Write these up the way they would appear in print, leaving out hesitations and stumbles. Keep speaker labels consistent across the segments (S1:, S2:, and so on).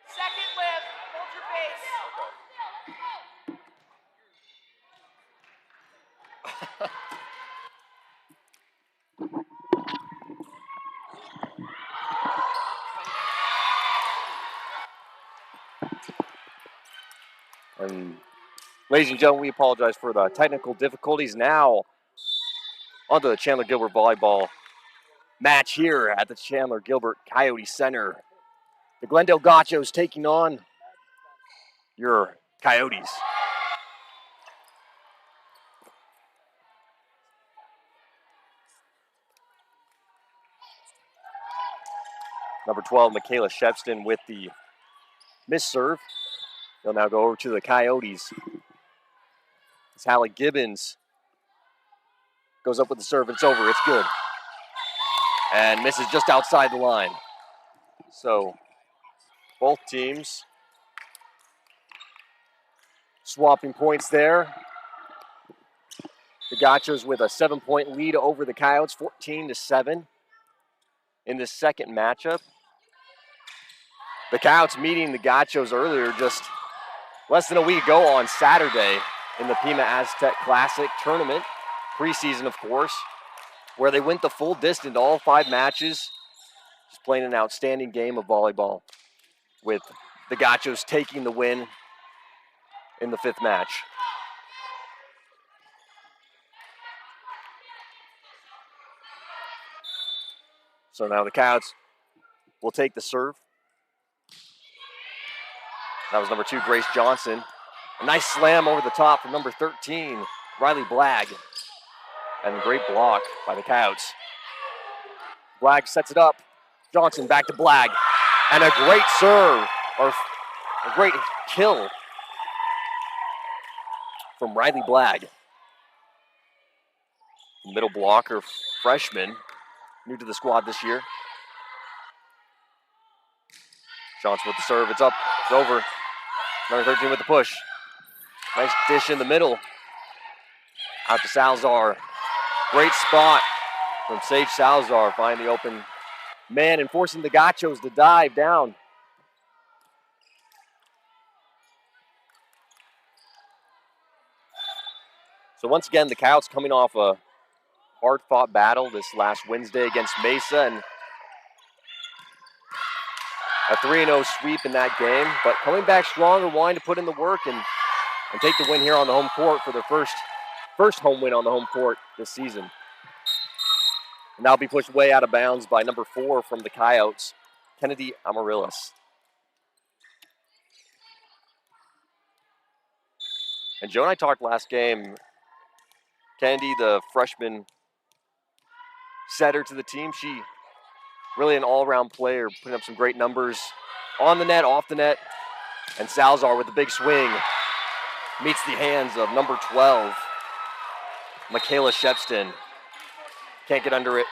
S1: Second lift, hold your base.
S2: And ladies and gentlemen, we apologize for the technical difficulties. Now, onto the Chandler-Gilbert volleyball match here at the Chandler-Gilbert Coyote Center. The Glendale Gauchos taking on your Coyotes. Number 12, Michaela Shepston with the miss serve. They'll now go over to the Coyotes. As Hallie Gibbons goes up with the serve. It's over. It's good. And misses just outside the line. So both teams swapping points there. The Gauchos with a 7-point lead over the Coyotes, 14-7 in this second matchup. The Coyotes meeting the Gauchos earlier, just less than a week ago on Saturday in the Pima Aztec Classic tournament, preseason of course, where they went the full distance, all 5 matches, just playing an outstanding game of volleyball with the Gauchos taking the win in the 5th match. So now the Coyotes will take the serve. That was number 2, Grace Johnson. A nice slam over the top from number 13, Riley Blagg. And a great block by the Coyotes. Blagg sets it up. Johnson back to Blagg. And a great serve, or a great kill from Riley Blagg. Middle blocker freshman, new to the squad this year. Johnson with the serve, it's up, it's over. Number 13 with the push. Nice dish in the middle. Out to Salazar. Great spot from Sage Salazar, finding the open man and forcing the Gauchos to dive down. So once again, the Coyotes coming off a hard-fought battle this last Wednesday against Mesa, and a 3-0 sweep in that game, but coming back stronger, wanting to put in the work and take the win here on the home court for their first home win on the home court this season. And that'll be pushed way out of bounds by number 4 from the Coyotes, Kennedy Amaryllis. And Joe and I talked last game. Kennedy, the freshman setter to the team, she really an all-around player, putting up some great numbers on the net, off the net. And Salazar with the big swing meets the hands of number 12, Michaela Shepston. Can't get under it,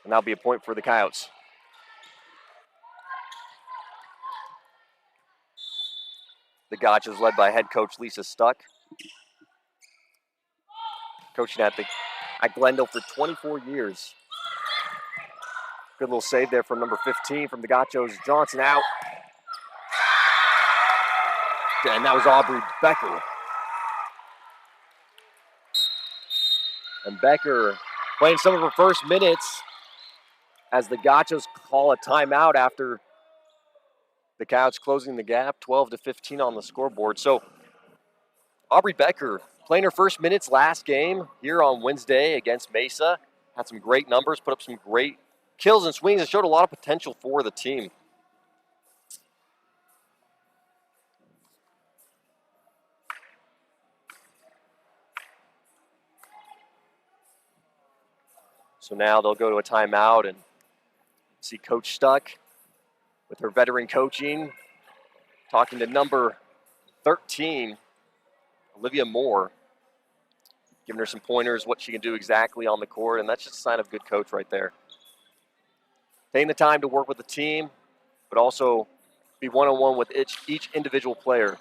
S2: and that'll be a point for the Coyotes. The Gauchos led by head coach Lisa Stuck. Coaching at Glendale for 24 years. Good little save there from number 15 from the Gauchos. Johnson out. And that was Aubrey Becker. And Becker playing some of her first minutes as the Gauchos call a timeout after the Coyotes closing the gap, 12-15 on the scoreboard. So Aubrey Becker playing her first minutes last game here on Wednesday against Mesa. Had some great numbers, put up some great kills and swings, and showed a lot of potential for the team. So now they'll go to a timeout and see Coach Stuck with her veteran coaching, talking to number 13, Olivia Moore, giving her some pointers, what she can do exactly on the court, and that's just a sign of a good coach right there. Taking the time to work with the team, but also be one-on-one with each individual player.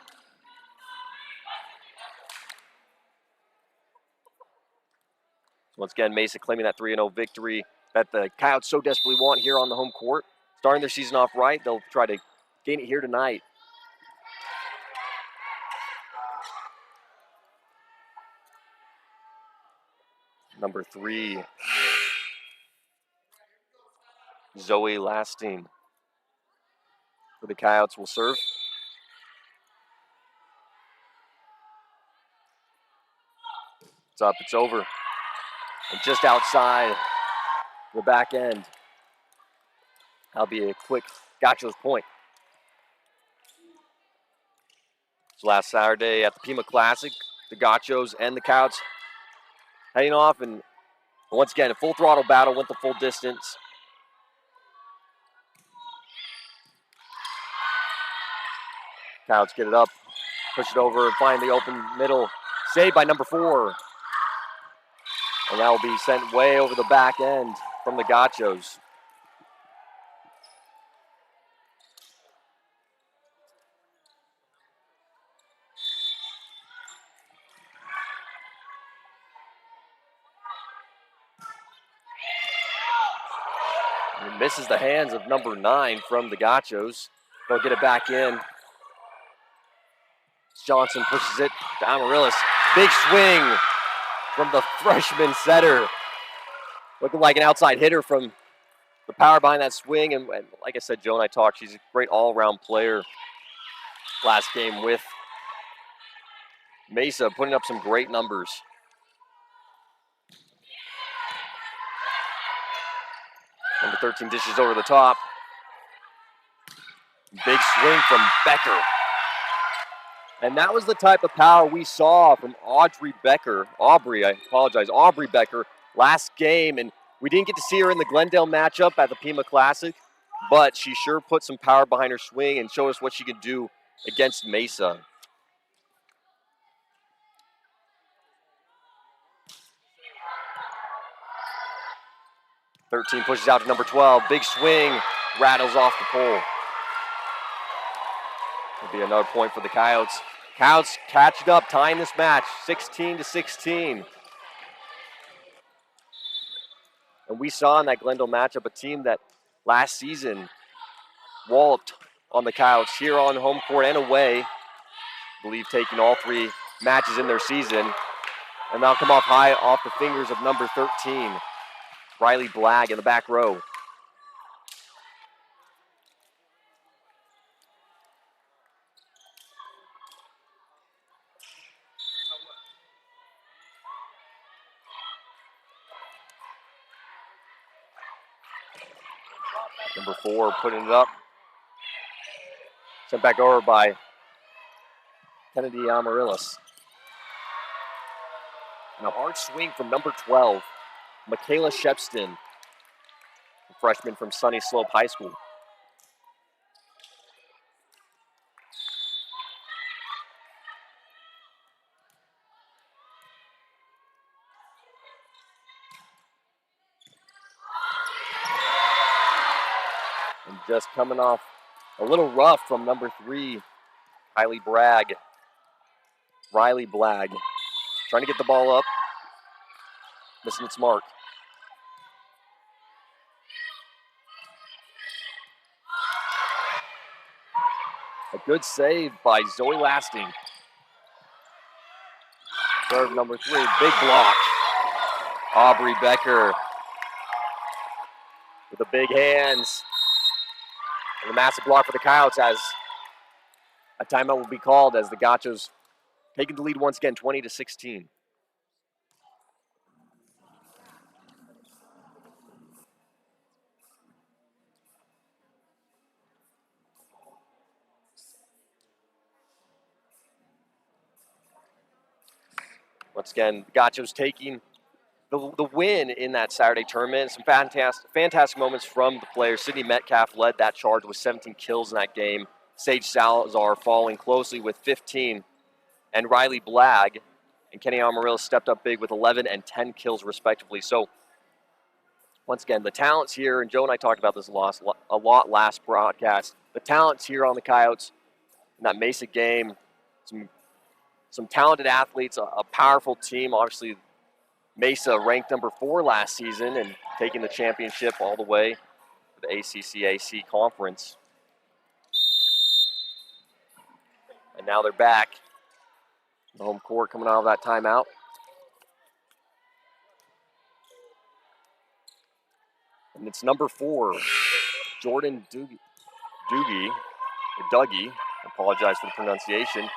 S2: Once again, Mesa claiming that 3-0 victory that the Coyotes so desperately want here on the home court. Starting their season off right, they'll try to gain it here tonight. Number 3, Zoe Lasting for the Coyotes will serve. It's up, it's over. And just outside the back end. That'll be a quick Gachos point. So last Saturday at the Pima Classic, the Gachos and the Coyotes heading off, and once again, a full throttle battle, went the full distance. Coyotes get it up, push it over, and find the open middle. Saved by number 4. And that will be sent way over the back end from the Gachos. And misses the hands of number 9 from the Gachos. They'll get it back in. Johnson pushes it to Amaryllis. Big swing from the freshman setter. Looking like an outside hitter from the power behind that swing. And like I said, Joe and I talked, she's a great all-around player. Last game with Mesa, putting up some great numbers. Number 13 dishes over the top. Big swing from Becker. And that was the type of power we saw from Aubrey Becker last game. And we didn't get to see her in the Glendale matchup at the Pima Classic, but she sure put some power behind her swing and showed us what she could do against Mesa. "13 pushes out to number 12. Big swing, rattles off the pole. It'll be another point for the Coyotes. Coyotes catching up, tying this match, 16-16. And we saw in that Glendale matchup a team that last season walloped on the Coyotes here on home court and away. I believe taking all 3 matches in their season. And they'll come off high off the fingers of number 13, Riley Blagg in the back row. Number 4 putting it up. Sent back over by Kennedy Amaryllis. And a hard swing from number 12, Michaela Shepston, a freshman from Sunny Slope High School. And just coming off a little rough from number 3, Riley Blagg. Trying to get the ball up. Missing its mark. A good save by Zoe Lasting. Serve number 3, big block. Aubrey Becker with the big hands. And a massive block for the Coyotes as a timeout will be called as the Gachos taking the lead once again, 20-16. Once again, the Gachos taking the win in that Saturday tournament. Some fantastic moments from the players. Sydney Metcalf led that charge with 17 kills in that game. Sage Salazar following closely with 15. And Riley Blagg and Kenny Amaryllis stepped up big with 11 and 10 kills respectively. So once again, the talents here, and Joe and I talked about this a lot last broadcast, the talents here on the Coyotes in that Mesa game, some talented athletes, a powerful team. Obviously, Mesa ranked number 4 last season and taking the championship all the way to the ACCAC conference. And now they're back. The home court coming out of that timeout. And it's number 4, Jordan Dougie. I apologize for the pronunciation.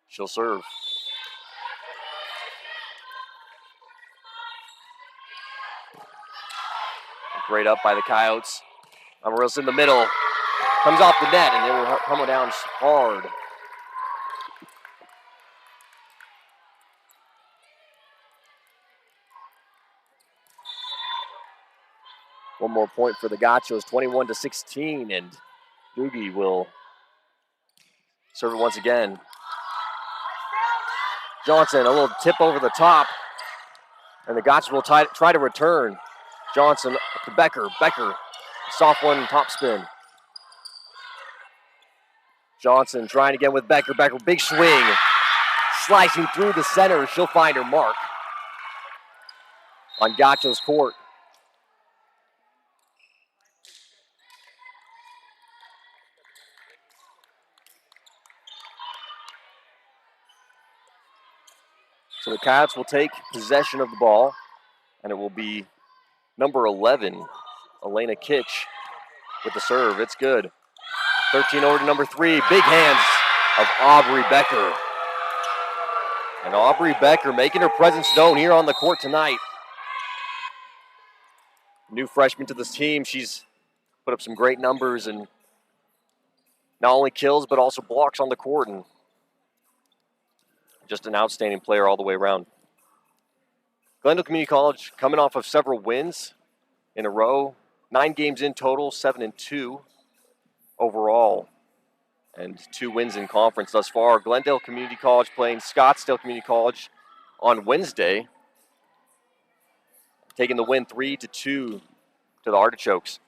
S2: She'll serve. Great up by the Coyotes. Amarillo in the middle. Comes off the net, and it will come down hard. One more point for the Gachos, 21-16, and Dougie will serve it once again. Johnson, a little tip over the top, and the Gachos will try to return. Johnson to Becker. Becker, soft one, top spin. Johnson trying again with Becker. Becker, big swing. Slicing through the center. She'll find her mark on Gachos court. So the Coyotes will take possession of the ball, and it will be number 11, Elena Kitch, with the serve. It's good. 13 over to number 3. Big hands of Aubrey Becker. And Aubrey Becker making her presence known here on the court tonight. New freshman to this team. She's put up some great numbers and not only kills but also blocks on the court, and just an outstanding player all the way around. Glendale Community College coming off of several wins in a row. 9 games in total, 7-2 overall, and 2 wins in conference thus far. Glendale Community College playing Scottsdale Community College on Wednesday, taking the win 3-2 to the Artichokes.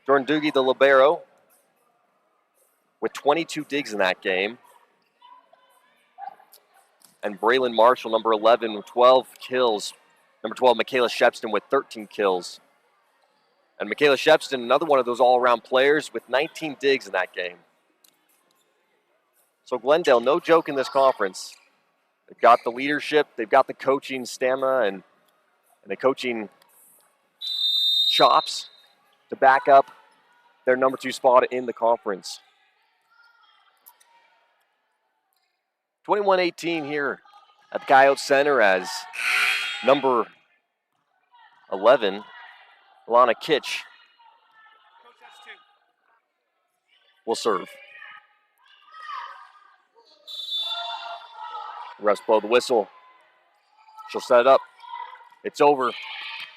S2: Jordan Dougie, the libero, with 22 digs in that game. And Braylon Marshall, number 11, with 12 kills. Number 12, Michaela Shepston with 13 kills. And Michaela Shepston, another one of those all-around players with 19 digs in that game. So Glendale, no joke in this conference. They've got the leadership, they've got the coaching stamina and the coaching chops to back up their number 2 spot in the conference. 21-18 here at the Coyote Center as number 11, Alana Kitch, will serve. Refs blow the whistle. She'll set it up. It's over.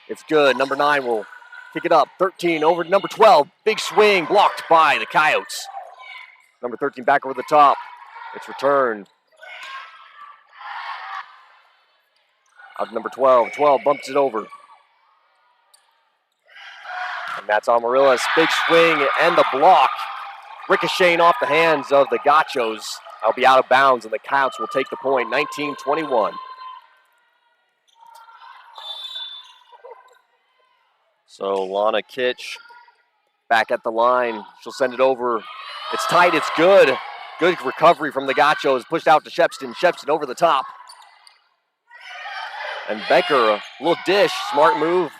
S2: It's good. Number 9 will kick it up. 13 over to number 12. Big swing blocked by the Coyotes. Number 13 back over the top. It's returned. Out number 12. 12 bumps it over. And that's Amaryllis. Big swing and the block. Ricocheting off the hands of the Gachos. That'll be out of bounds, and the Coyotes will take the point, 19-21. So Lana Kitch back at the line. She'll send it over. It's tight. It's good. Good recovery from the Gachos. Pushed out to Shepston. Shepston over the top. And Becker, a little dish. Smart move.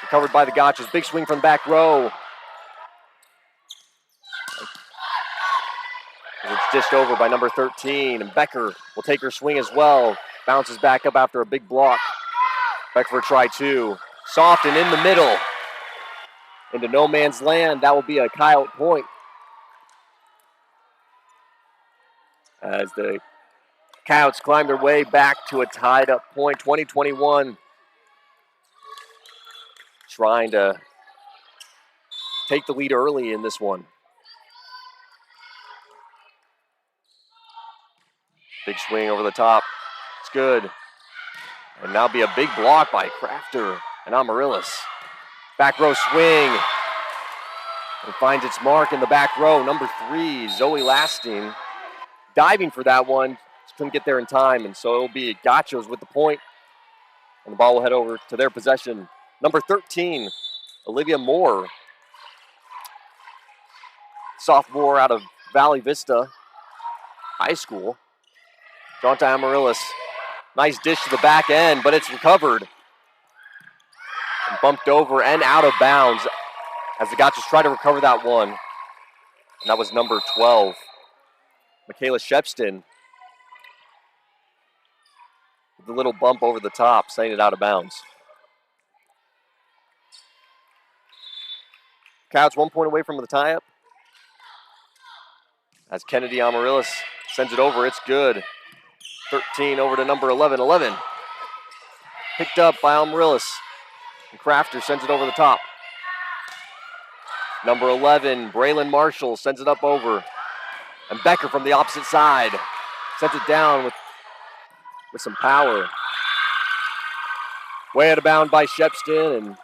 S2: Recovered by the Gachos. Big swing from the back row. It's dished over by number 13. And Becker will take her swing as well. Bounces back up after a big block. Becker for try 2. Soft and in the middle. Into no man's land. That will be a Coyote point. As the Coyotes climb their way back to a tied up point, 20-21. Trying to take the lead early in this one. Big swing over the top. It's good. And now be a big block by Crafter and Amaryllis. Back row swing. And finds its mark in the back row. Number 3, Zoe Lasting. Diving for that one. Just couldn't get there in time. And so it'll be Gachos with the point. And the ball will head over to their possession. Number 13, Olivia Moore. Sophomore out of Valley Vista High School. Drawn to Amaryllis. Nice dish to the back end, but it's recovered. And bumped over and out of bounds as the Gotchas try to recover that one. And that was number 12, Michaela Shepston. With a little bump over the top, sending it out of bounds. Coyotes 1 point away from the tie-up. As Kennedy Amaryllis sends it over, it's good. 13 over to number 11. 11 picked up by Amaryllis. And Crafter sends it over the top. Number 11, Braylon Marshall sends it up over. And Becker from the opposite side sends it down with some power. Way out of bound by Shepston, and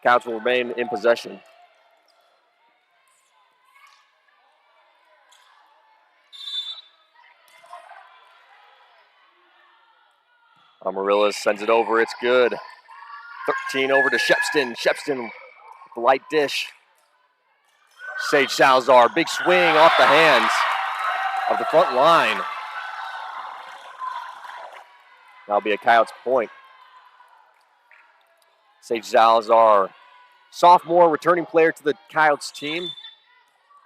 S2: Coyotes will remain in possession. Amaryllis sends it over, it's good. 13 over to Shepston. Shepston with the light dish. Sage Salazar, big swing off the hands of the front line. That'll be a Coyotes point. Sage Salazar, sophomore returning player to the Coyotes team.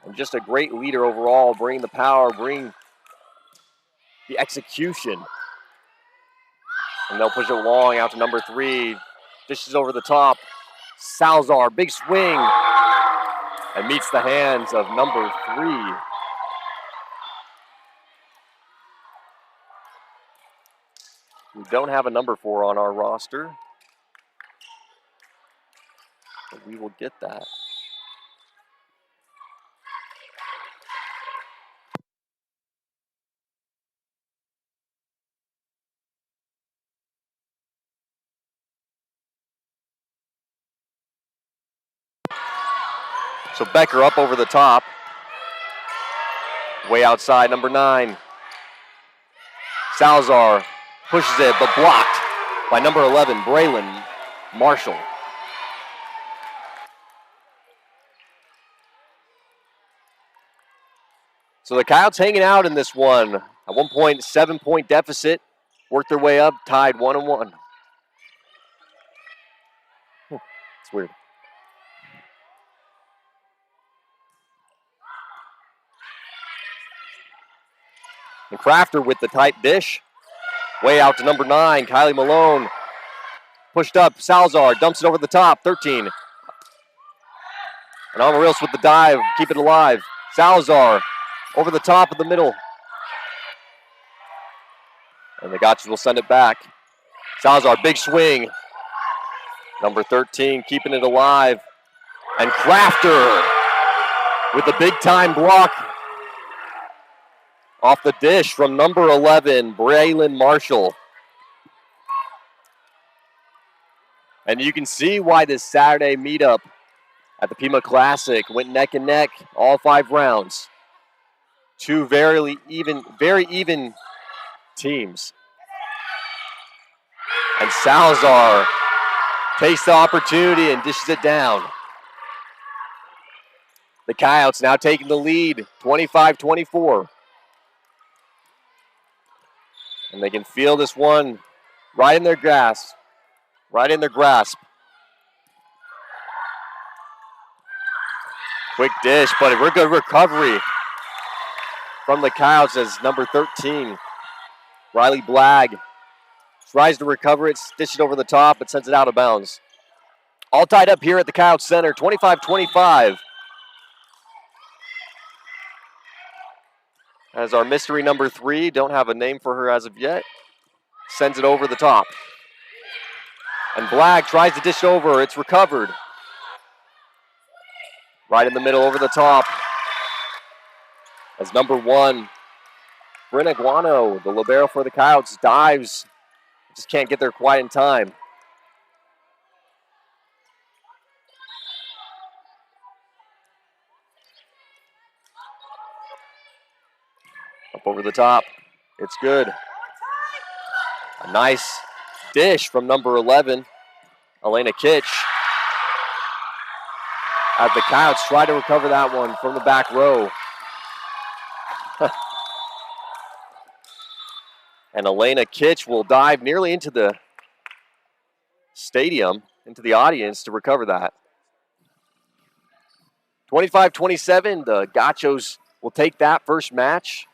S2: And just a great leader overall, bringing the power, bringing the execution. And they'll push it long out to number 3. Dishes over the top. Salazar, big swing. And meets the hands of number 3. We don't have a number 4 on our roster. But we will get that. So Becker up over the top. Way outside, number 9. Salazar pushes it, but blocked by number 11, Braylon Marshall. So the Coyotes hanging out in this one. At 1 point, 7-point deficit. Worked their way up, tied 1-1. It's weird. And Crafter with the tight dish. Way out to number 9, Kylie Malone. Pushed up, Salazar dumps it over the top, 13. And Amaryllis with the dive, keep it alive. Salazar over the top of the middle. And the Gotchas will send it back. Salazar, big swing. Number 13, keeping it alive. And Crafter with the big time block off the dish from number 11, Braylon Marshall. And you can see why this Saturday meetup at the Pima Classic went neck and neck all 5 rounds. 2 very even teams. And Salazar takes the opportunity and dishes it down. The Coyotes now taking the lead, 25-24. And they can feel this one right in their grasp. Right in their grasp. Quick dish, but a good recovery from the Coyotes as number 13, Riley Blagg, tries to recover it, dish it over the top, but sends it out of bounds. All tied up here at the Coyotes Center, 25-25. As our mystery number 3, don't have a name for her as of yet, sends it over the top. And Blagg tries to dish over, it's recovered. Right in the middle, over the top. As number 1, Brenna Guano, the libero for the Coyotes, dives. Just can't get there quite in time. Up over the top. It's good. A nice dish from number 11, Elena Kitch. As the Coyotes try to recover that one from the back row. And Elena Kitch will dive nearly into the stadium, into the audience to recover that. 25-27, the Gachos will take that first match.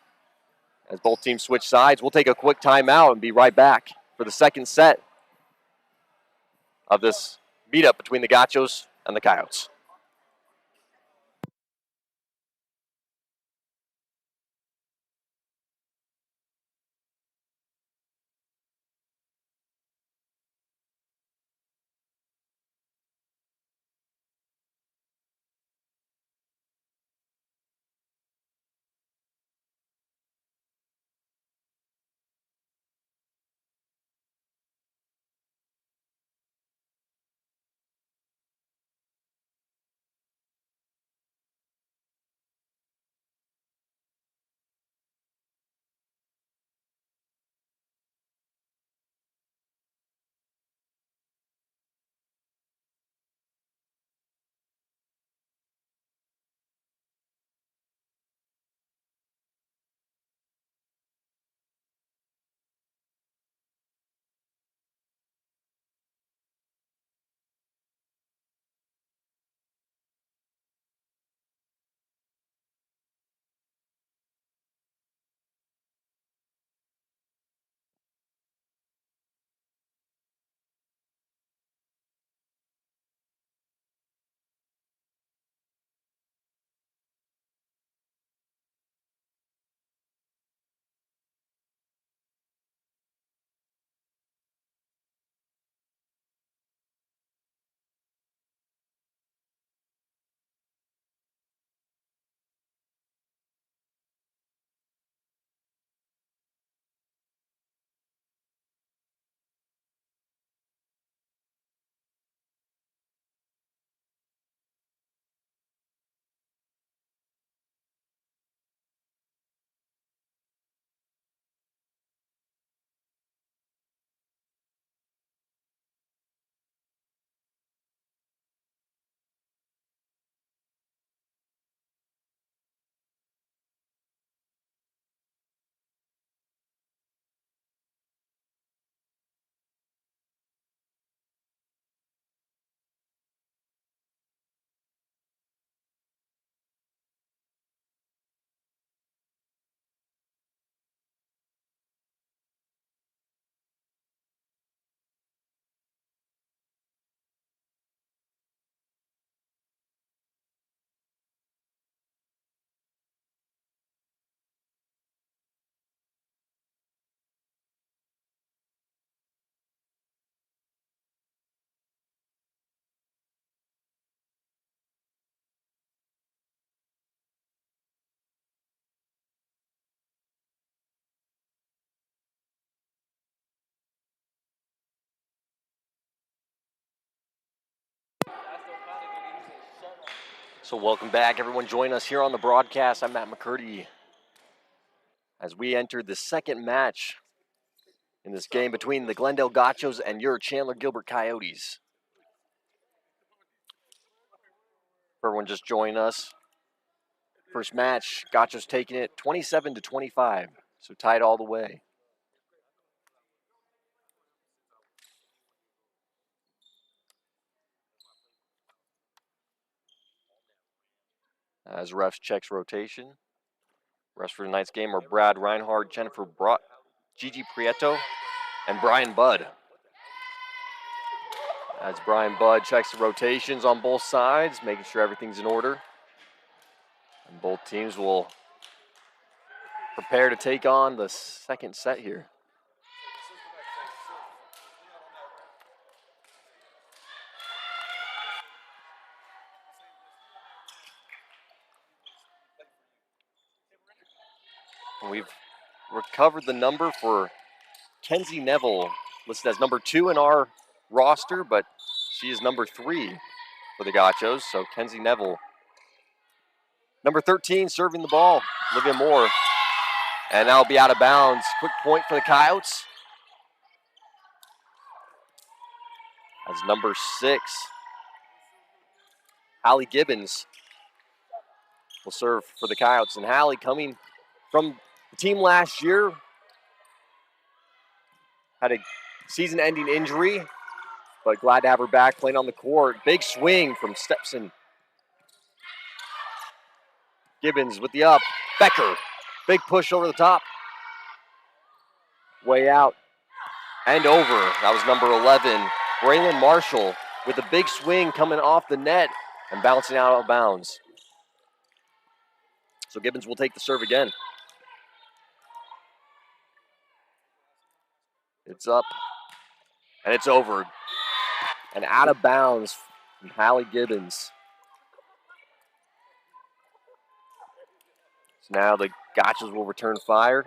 S2: As both teams switch sides, we'll take a quick timeout and be right back for the second set of this beat-up between the Gachos and the Coyotes. So welcome back, everyone. Join us here on the broadcast. I'm Matt McCurdy. As we enter the second match in this game between the Glendale Gachos and your Chandler-Gilbert Coyotes. For everyone just join us. First match, Gachos taking it 27-25, so tied all the way. As refs checks rotation. Refs for tonight's game are Brad Reinhardt, Jennifer Brott, Gigi Prieto, and Brian Budd. As Brian Budd checks the rotations on both sides, making sure everything's in order. And both teams will prepare to take on the second set here. We've recovered the number for Kenzie Neville, listed as number 2 in our roster, but she is number 3 for the Gachos. So Kenzie Neville, number 13, serving the ball, Olivia Moore. And that'll be out of bounds. Quick point for the Coyotes. As number 6, Hallie Gibbons, will serve for the Coyotes. And Hallie, coming from the team last year, had a season-ending injury, but glad to have her back playing on the court. Big swing from Stepson. Gibbons with the up. Becker, big push over the top. Way out and over. That was number 11, Braylon Marshall, with a big swing coming off the net and bouncing out of bounds. So Gibbons will take the serve again. It's up and it's over. And out of bounds from Hallie Gibbons. So now the Gotchas will return fire.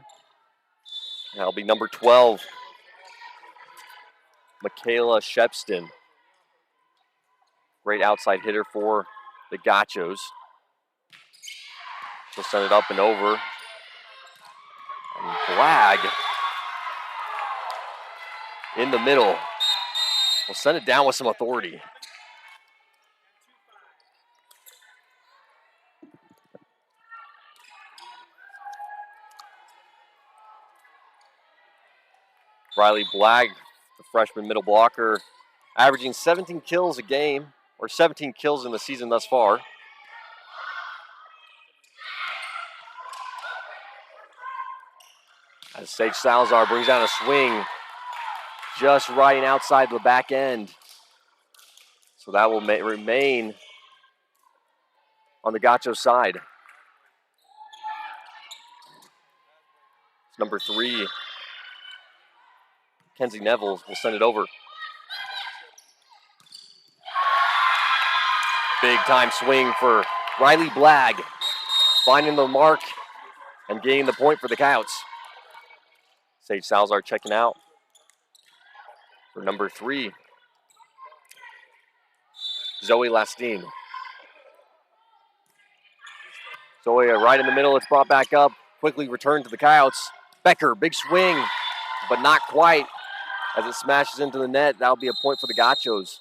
S2: That'll be number 12, Michaela Shepston. Great outside hitter for the Gotchos. She'll send it up and over. And Flag in the middle. We'll send it down with some authority. Riley Blagg, the freshman middle blocker, averaging 17 kills a game, or 17 kills in the season thus far. As Sage Salazar brings down a swing, just right outside the back end. So that will remain on the Gotcho side. It's number 3, Kenzie Neville will send it over. Big time swing for Riley Blagg, finding the mark and getting the point for the Coyotes. Sage Salazar checking out for number 3, Zoe Lastine. Zoe right in the middle, it's brought back up, quickly returned to the Coyotes. Becker, big swing, but not quite. As it smashes into the net, that'll be a point for the Gotchos.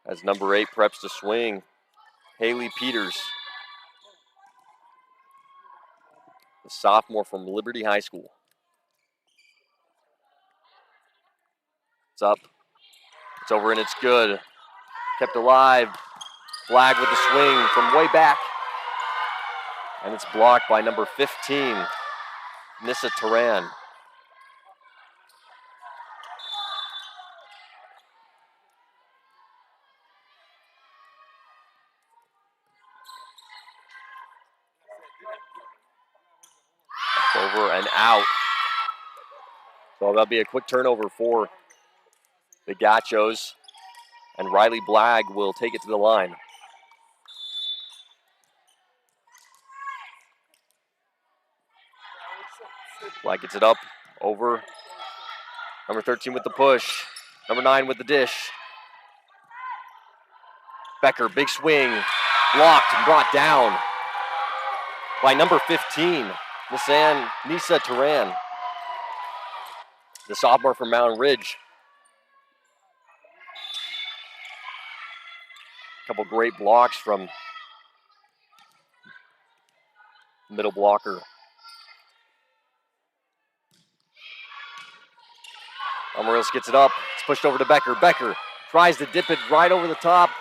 S2: As number 8 preps to swing, Haley Peters, the sophomore from Liberty High School. It's up, it's over, and it's good. Kept alive. Flag with the swing from way back. And it's blocked by number 15, Nissa Turan. Over and out. So that'll be a quick turnover for the Gotchos. And Riley Blagg will take it to the line. Blagg gets it up, over. Number 13 with the push. Number 9 with the dish. Becker, big swing. Blocked and brought down by number 15, Nissa Turan, the sophomore from Mountain Ridge. A couple great blocks from middle blocker. Amarillo gets it up. It's pushed over to Becker. Becker tries to dip it right over the top.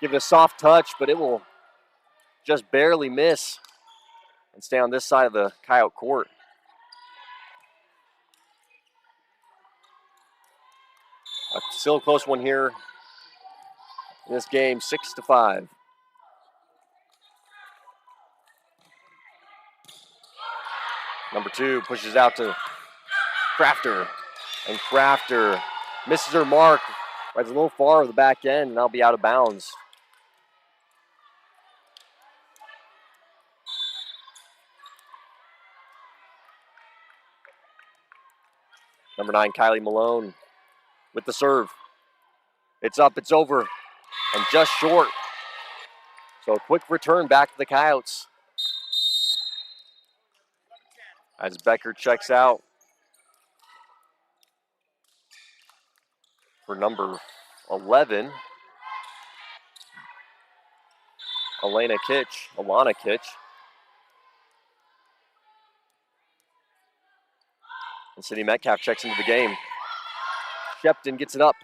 S2: Give it a soft touch, but it will just barely miss and stay on this side of the Coyote court. Still a close one here in this game, 6-5. Number 2 pushes out to Crafter, and Crafter misses her mark. Right a little far of the back end, and that'll be out of bounds. Number 9, Kylie Malone with the serve. It's up, it's over, and just short. So a quick return back to the Coyotes. as Becker checks out for number 11, Alana Kitch. And Sydney Metcalf checks into the game. Shepton gets it up,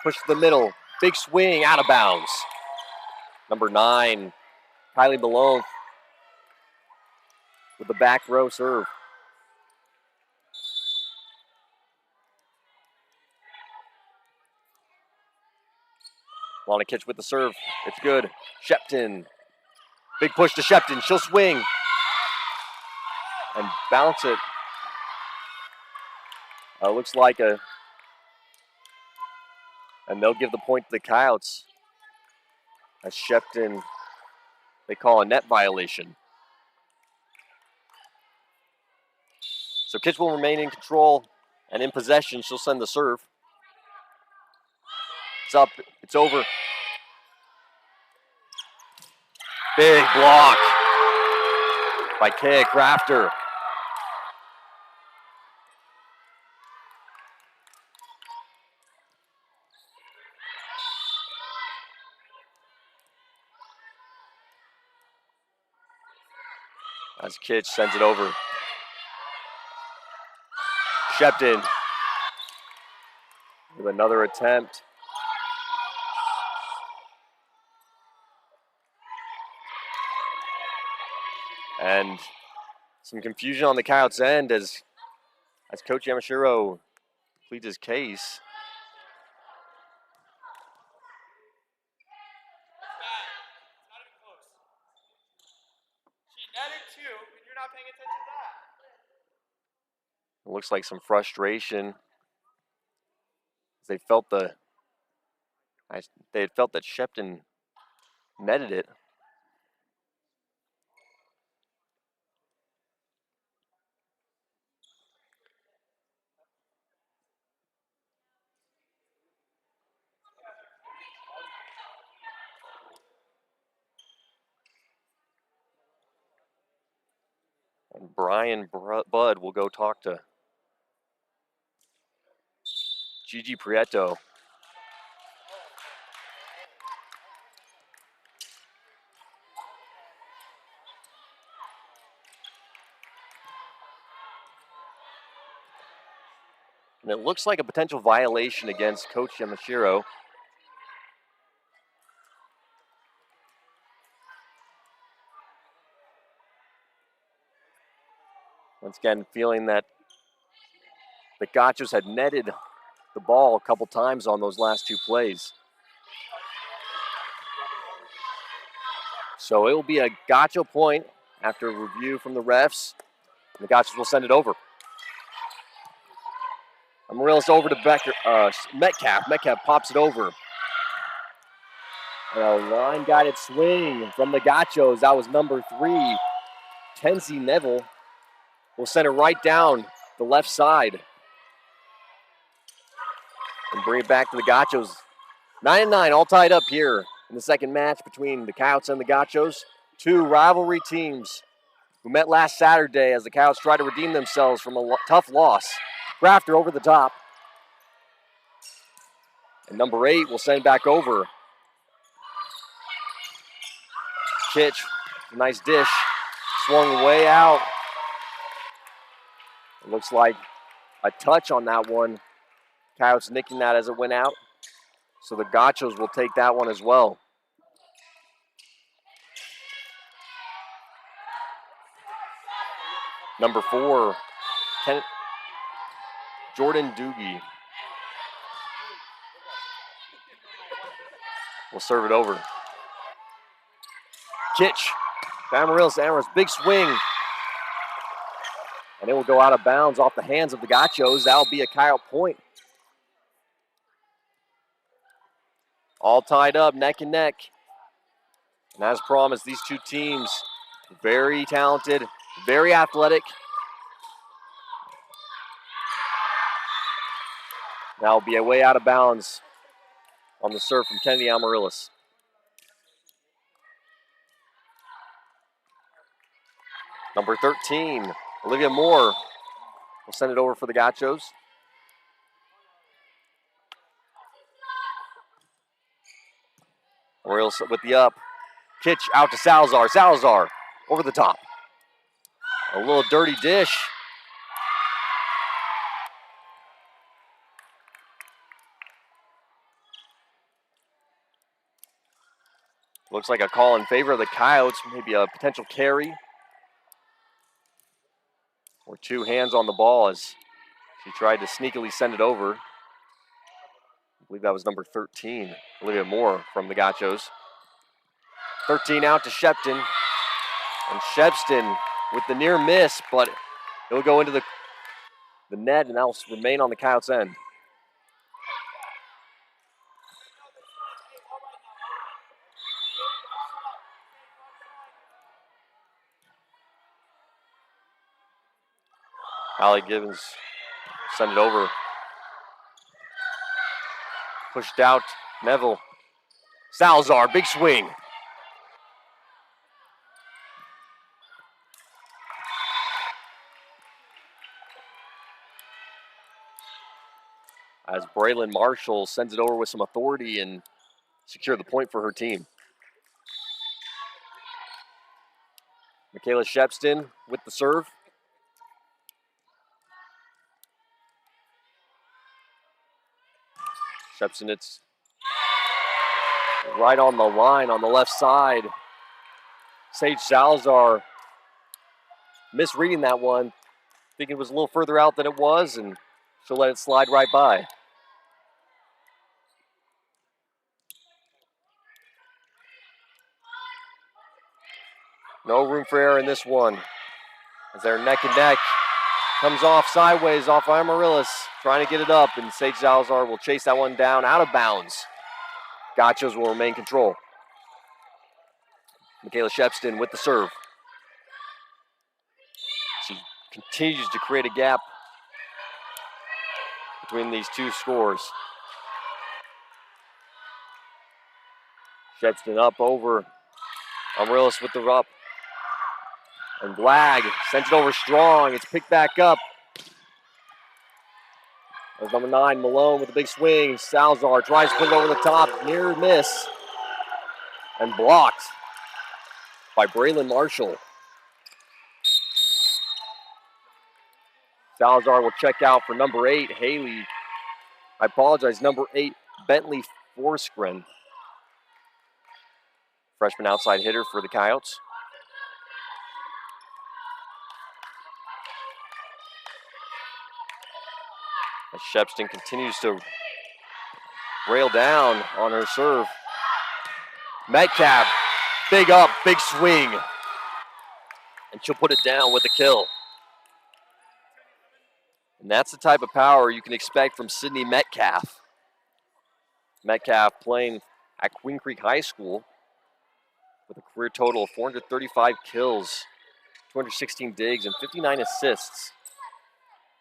S2: push to the middle, big swing, out of bounds. Number 9, Kylie Malone with the back row serve. Alana Kitch with the serve. It's good. Shepton. Big push to Shepton. She'll swing and bounce it. Looks like and they'll give the point to the Coyotes. As Shepton, they call a net violation. So Kitch will remain in control and in possession. She'll send the serve. It's up. It's over. Big block by Kay Crafter. As Kitch sends it over. Shepton with another attempt. And some confusion on the Coyotes' end as Coach Yamashiro pleads his case.
S1: Not even close. She netted 2, and you're not paying attention to that.
S2: It looks like some frustration. They felt they had felt that Shepton netted it. And Brian Budd will go talk to Gigi Prieto. And it looks like a potential violation against Coach Yamashiro. Once again, feeling that the Gachos had netted the ball a couple times on those last 2 plays. So it will be a Gacho point after review from the refs. And the Gachos will send it over. Amaryllis over to Becker, Metcalf. Metcalf pops it over. And a line-guided swing from the Gachos. That was number 3, Tenzie Neville. Will send it right down the left side. And bring it back to the Gachos. 9-9, all tied up here in the second match between the Coyotes and the Gachos. 2 rivalry teams who met last Saturday as the Coyotes try to redeem themselves from a tough loss. Crafter over the top. And number 8 will send it back over. Kitch, nice dish. Swung way out. It looks like a touch on that one. Coyotes nicking that as it went out. So the Gachos will take that one as well. Number 4, Jordan Doogie will serve it over. Kitch, Amaryllis, big swing. And it will go out of bounds off the hands of the Gachos. That will be a Coyote point. All tied up, neck and neck. And as promised, these 2 teams, very talented, very athletic. That will be a way out of bounds on the serve from Kennedy Amaryllis. Number 13, Olivia Moore will send it over for the Gauchos. Orioles with the up. Kitch out to Salazar. Salazar over the top. A little dirty dish. Looks like a call in favor of the Coyotes. Maybe a potential carry. Or two hands on the ball as she tried to sneakily send it over. I believe that was number 13, Olivia Moore from the Gauchos. 13 out to Shepton. And Shepton with the near miss, but it'll go into the net, and that will remain on the Coyotes' end. Allie Gibbons send it over. Pushed out, Neville. Salazar, big swing. As Braylon Marshall sends it over with some authority and secure the point for her team. Michaela Shepton with the serve. Shepton, it's right on the line on the left side. Sage Salazar misreading that one, thinking it was a little further out than it was, and she'll let it slide right by. No room for error in this one. As they're neck and neck. Comes off sideways off Amaryllis, trying to get it up, and Sage Salazar will chase that one down out of bounds. Gauchos will remain control. Michaela Shepton with the serve. She continues to create a gap between these two scores. Shepton up over Amaryllis with the up. And Blag sends it over strong. It's picked back up. There's number 9, Malone with a big swing. Salazar tries to put it over the top. Near miss. And blocked by Braylon Marshall. Salazar will check out for number 8, Haley. I apologize, number 8, Bentley Forsgren. Freshman outside hitter for the Coyotes. As Shepton continues to rail down on her serve. Metcalf, big up, big swing. And she'll put it down with a kill. And that's the type of power you can expect from Sydney Metcalf. Metcalf playing at Queen Creek High School with a career total of 435 kills, 216 digs, and 59 assists.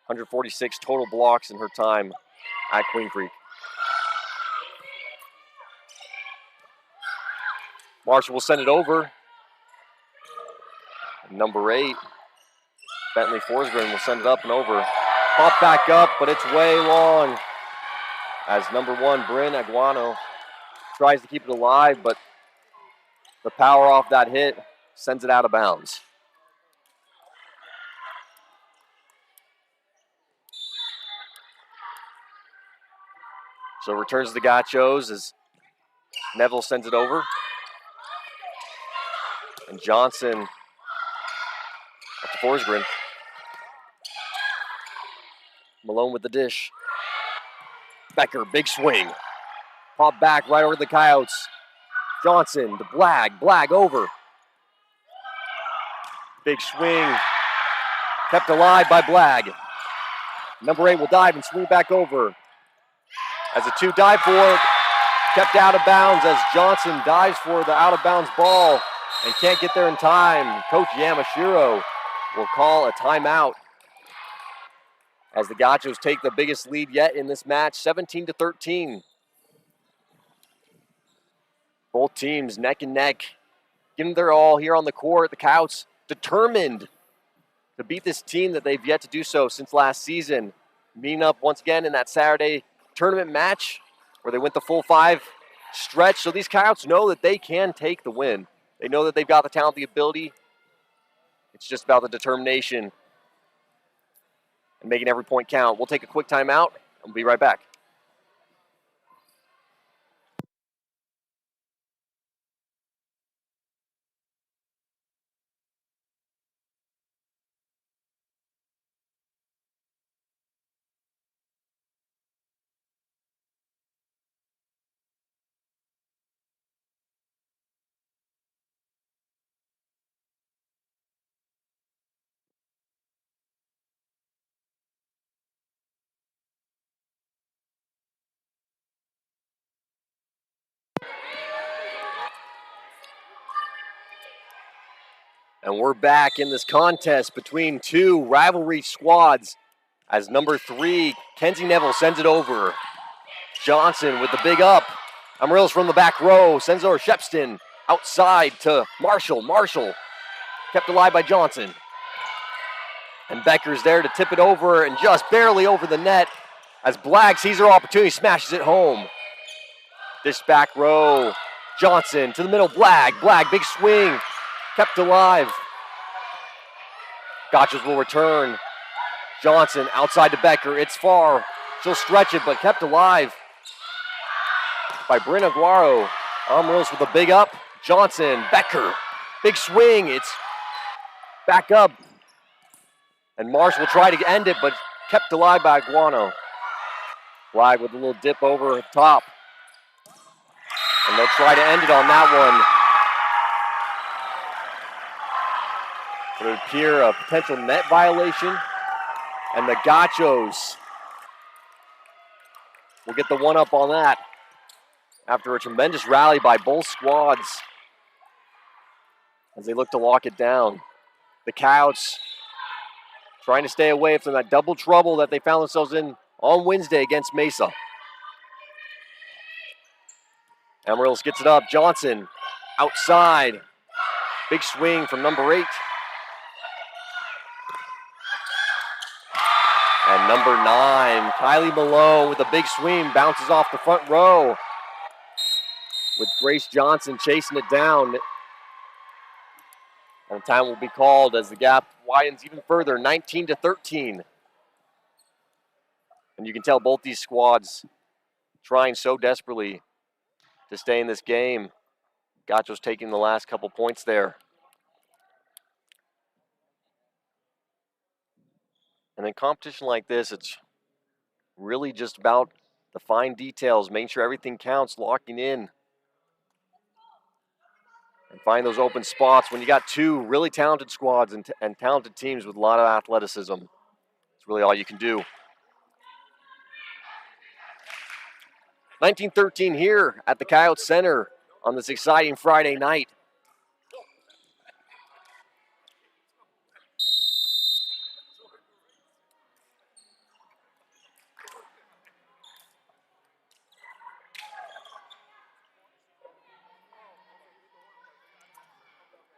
S2: 146 total blocks in her time at Queen Creek. Marshall will send it over. Number 8, Bentley Forsgren will send it up and over. Pop back up, but it's way long. As number 1, Bryn Aguano tries to keep it alive, but the power off that hit sends it out of bounds. So returns to the Gauchos as Neville sends it over. And Johnson up to Forsgren. Malone with the dish. Becker, big swing. Pop back right over the Coyotes. Johnson to Blag. Blag over. Big swing. Kept alive by Blag. Number 8 will dive and swing back over. As a 2 dive for, kept out of bounds as Johnson dives for the out of bounds ball and can't get there in time. Coach Yamashiro will call a timeout as the Gauchos take the biggest lead yet in this match, 17-13. Both teams neck and neck, giving their all here on the court. The Coyotes determined to beat this team that they've yet to do so since last season. Meeting up once again in that Saturday tournament match where they went the full 5 stretch. So these Coyotes know that they can take the win. They know that they've got the talent, the ability. It's just about the determination and making every point count. We'll take a quick timeout and we'll be right back. And we're back in this contest between two rivalry squads as number 3, Kenzie Neville, sends it over. Johnson with the big up. Amarillo's from the back row, sends it over Shepston. Outside to Marshall. Marshall kept alive by Johnson. And Becker's there to tip it over and just barely over the net as Blagg sees her opportunity, smashes it home. This back row, Johnson to the middle, Blagg. Blagg, big swing, kept alive. Gotchas will return. Johnson outside to Becker. It's far. She'll stretch it, but kept alive by Bryn Aguaro. Amarillo's with a big up. Johnson, Becker, big swing. It's back up. And Marsh will try to end it, but kept alive by Aguano. Blagg with a little dip over top. And they'll try to end it on that one. It would appear a potential net violation. And the Gachos will get the one up on that after a tremendous rally by both squads as they look to lock it down. The Coyotes trying to stay away from that double trouble that they found themselves in on Wednesday against Mesa. Amarillo gets it up. Johnson outside. Big swing from number 8. And number 9, Kylie Malone with a big swing, bounces off the front row. With Grace Johnson chasing it down. And time will be called as the gap widens even further, 19-13. And you can tell both these squads trying so desperately to stay in this game. Gachos taking the last couple points there. And in competition like this, it's really just about the fine details, making sure everything counts, locking in. And find those open spots when you got two really talented squads and talented teams with a lot of athleticism. It's really all you can do. 19-13 here at the Coyote Center on this exciting Friday night.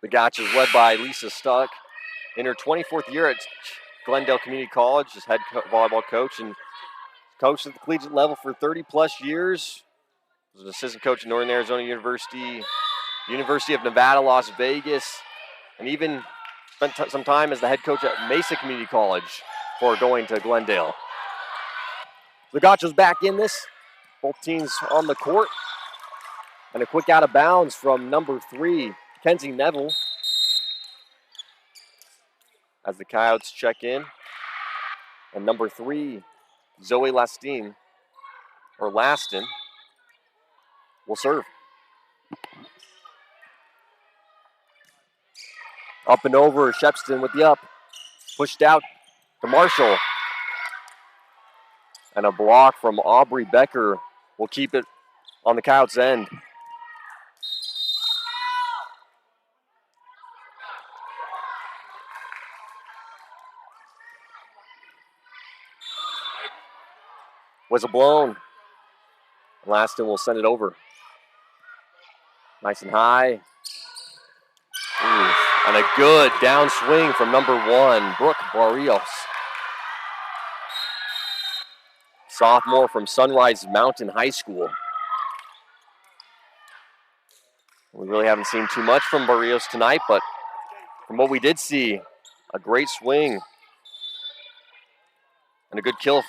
S2: The Gotchas led by Lisa Stuck in her 24th year at Glendale Community College as head volleyball coach and coached at the collegiate level for 30 plus years. Was an assistant coach at Northern Arizona University, University of Nevada, Las Vegas, and even spent some time as the head coach at Mesa Community College before going to Glendale. The Gotchas back in this. Both teams on the court. And a quick out of bounds from number 3, Kenzie Neville. As the Coyotes check in. And number 3, Zoe Lastin will serve. Up and over, Shepston with the up. Pushed out to Marshall. And a block from Aubrey Becker will keep it on the Coyotes' end. Whistle blown. Laston will send it over. Nice and high. Ooh, And a good downswing from number 1, Brooke Barrios. Sophomore from Sunrise Mountain High School. We really haven't seen too much from Barrios tonight, but from what we did see, a great swing and a good kill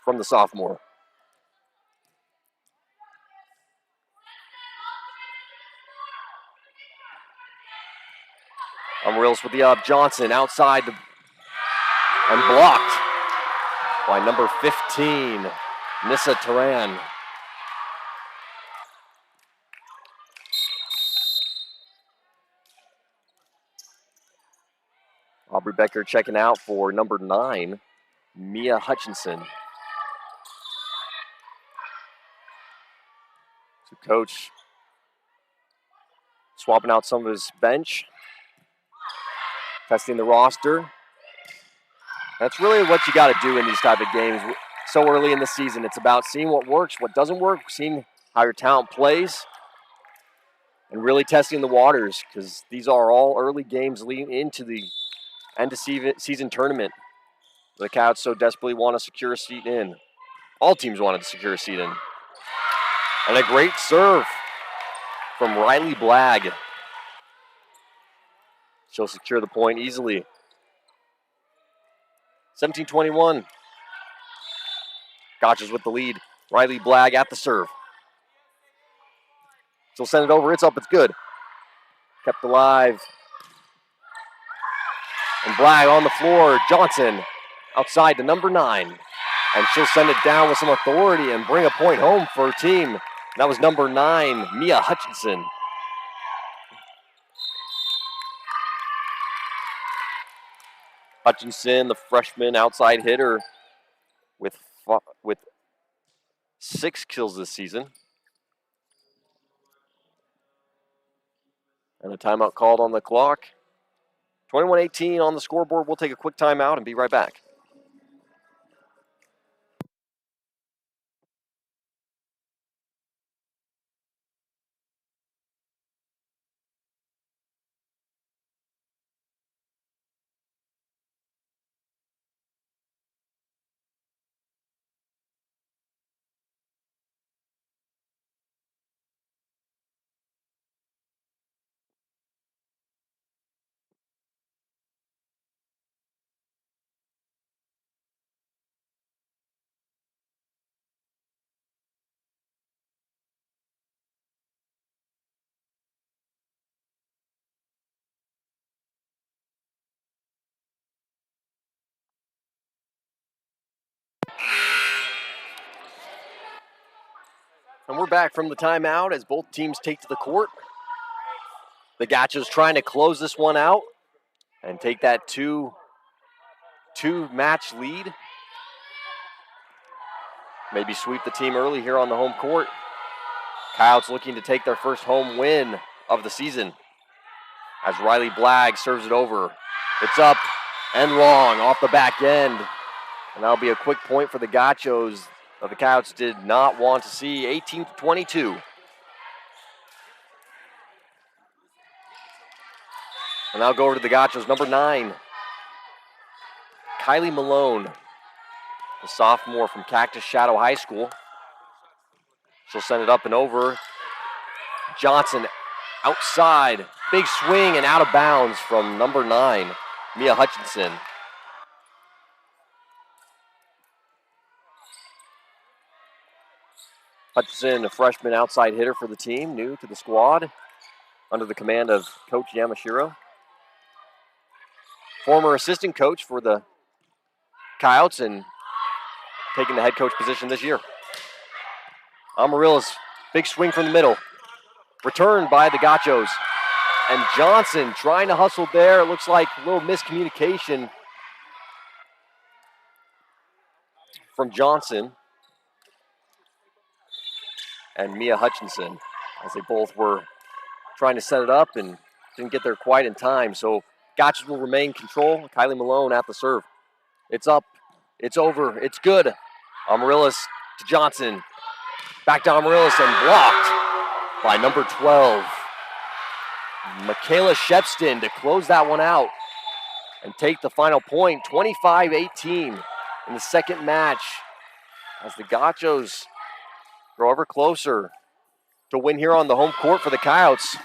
S2: from the sophomore. Amarillos with the up. Johnson outside and blocked by number 15, Nissa Turan. Aubrey Becker checking out for number 9, Mia Hutchinson. So coach swapping out some of his bench, testing the roster. That's really what you got to do in these type of games so early in the season. It's about seeing what works, what doesn't work, seeing how your talent plays, and really testing the waters, because these are all early games leading into the end of season tournament. The Coyotes so desperately want to secure a seat in. All teams wanted to secure a seat in. And a great serve from Riley Blagg. She'll secure the point easily. 17-21. Gotchas with the lead. Riley Blagg at the serve. She'll send it over. It's up. It's good. Kept alive. And Blagg on the floor. Johnson outside to number 9. And she'll send it down with some authority and bring a point home for her team. That was number 9, Mia Hutchinson. Hutchinson, the freshman outside hitter, with 6 kills this season. And a timeout called on the clock. 21-18 on the scoreboard. We'll take a quick timeout and be right back. And we're back from the timeout as both teams take to the court. The Gotchas trying to close this one out and take that two-match lead. Maybe sweep the team early here on the home court. Coyotes looking to take their first home win of the season as Riley Blagg serves it over. It's up and long off the back end. And that'll be a quick point for the Gotchos. The Coyotes did not want to see. 18-22. And I'll go over to the Gotchos. Number 9, Kylie Malone, the sophomore from Cactus Shadow High School. She'll send it up and over. Johnson outside. Big swing and out of bounds from number 9, Mia Hutchinson. Hutchinson, a freshman outside hitter for the team, new to the squad, under the command of Coach Yamashiro. Former assistant coach for the Coyotes and taking the head coach position this year. Amarillo's big swing from the middle. Returned by the Gotchos. And Johnson trying to hustle there. It looks like a little miscommunication from Johnson and Mia Hutchinson as they both were trying to set it up and didn't get there quite in time. So Gotchas will remain control. Kylie Malone at the serve. It's up. It's over. It's good. Amarillos to Johnson. Back to Amarillos and blocked by number 12. Michaela Shepston to close that one out and take the final point, 25-18 in the second match, as the Gachos grow ever closer to win here on the home court for the Coyotes.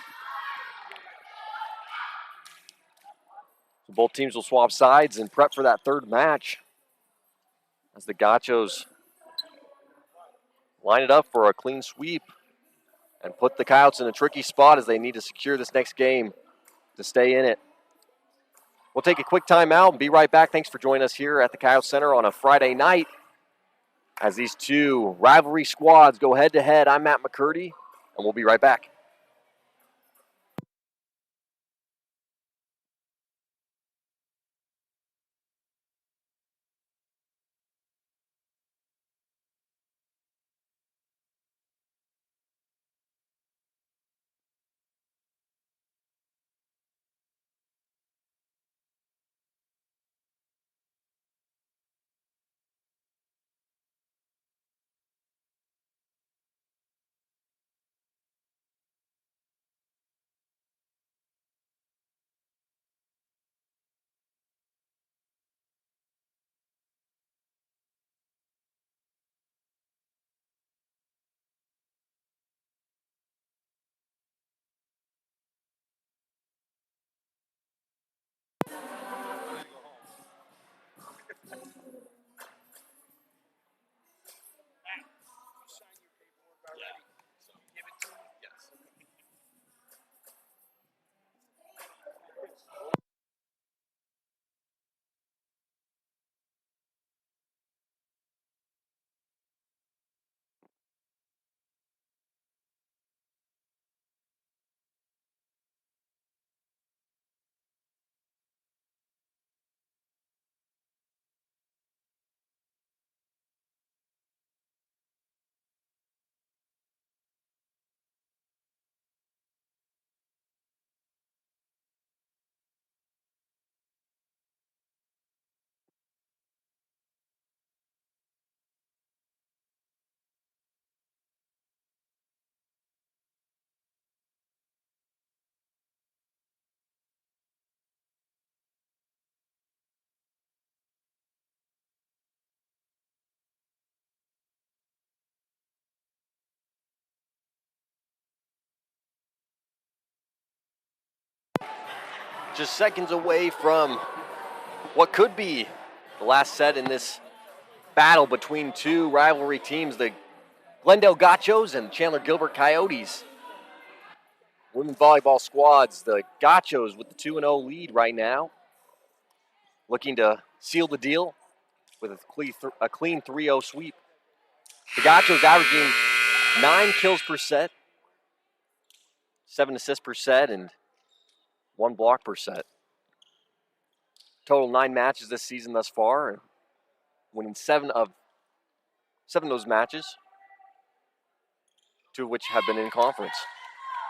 S2: So both teams will swap sides and prep for that third match as the Gachos line it up for a clean sweep and put the Coyotes in a tricky spot as they need to secure this next game to stay in it. We'll take a quick timeout and be right back. Thanks for joining us here at the Coyote Center on a Friday night as these two rivalry squads go head-to-head. I'm Matt McCurdy, and we'll be right back. Just seconds away from what could be the last set in this battle between two rivalry teams, the Glendale Gachos and Chandler-Gilbert Coyotes. Women's volleyball squads, the Gachos with the 2-0 lead right now, looking to seal the deal with a clean 3-0 sweep. The Gachos averaging 9 kills per set, 7 assists per set, and 1 block per set. Total 9 matches this season thus far, and winning 7 of those matches, 2 of which have been in conference.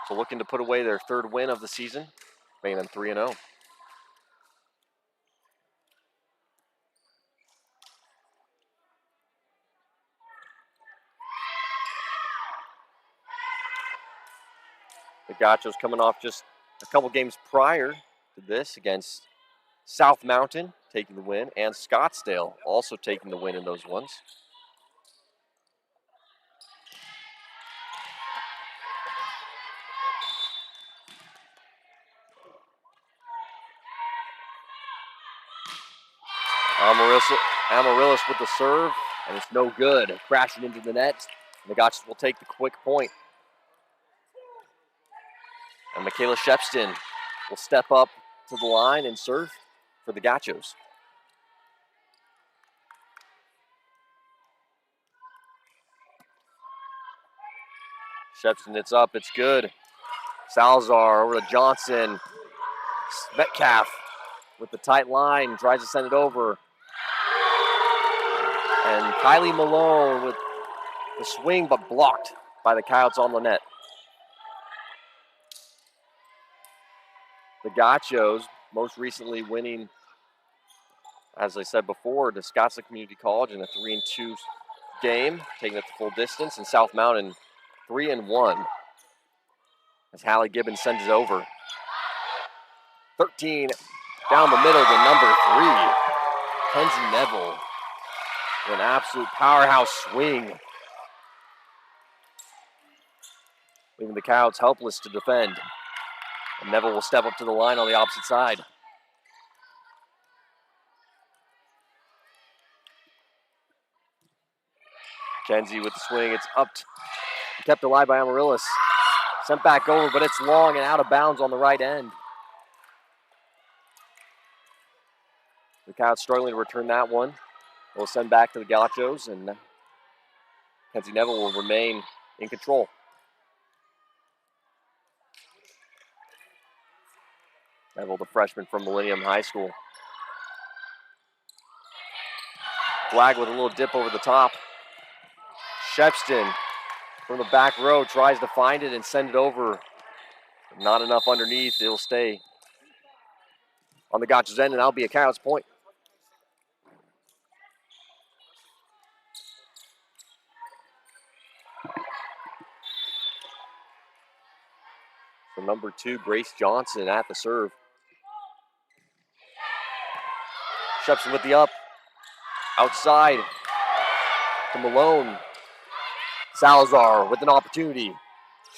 S2: So looking to put away their third win of the season, making them 3-0. The Gachos coming off just a couple games prior to this against South Mountain taking the win, and Scottsdale also taking the win in those ones. Amaryllis with the serve, and it's no good. Crashing into the net, and the Gachos will take the quick point. And Michaela Shepston will step up to the line and serve for the Gachos. Shepston, it's up, it's good. Salazar over to Johnson. Metcalf with the tight line, tries to send it over. And Kylie Malone with the swing, but blocked by the Coyotes on the net. The Gachos, most recently winning, as I said before, to Scottsdale Community College in a 3-2 game, taking it the full distance, and South Mountain 3-1 as Hallie Gibbons sends it over. 13 down the middle to number 3. Kenzie Neville with an absolute powerhouse swing, leaving the Coyotes helpless to defend. And Neville will step up to the line on the opposite side. Kenzie with the swing. It's up, kept alive by Amaryllis. Sent back over, but it's long and out of bounds on the right end. The Coyotes struggling to return that one. They'll send back to the Gauchos, and Kenzie Neville will remain in control. Neville, the freshman from Millennium High School. Flag with a little dip over the top. Shepston from the back row tries to find it and send it over. Not enough underneath. It'll stay on the Gauchos end, and that'll be a Coyotes point. So number 2, Grace Johnson at the serve. Shepston with the up. Outside to Malone. Salazar with an opportunity.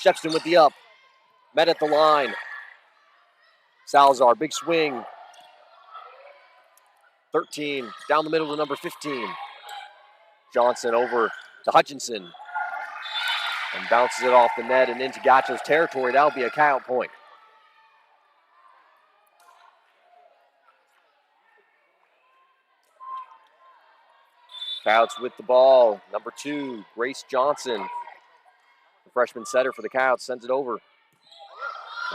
S2: Shepston with the up. Met at the line. Salazar, big swing. 13, down the middle to number 15. Johnson over to Hutchinson. And bounces it off the net and into Gauchos territory. That'll be a Coyote point. Coyotes with the ball. Number 2, Grace Johnson. The freshman setter for the Coyotes sends it over.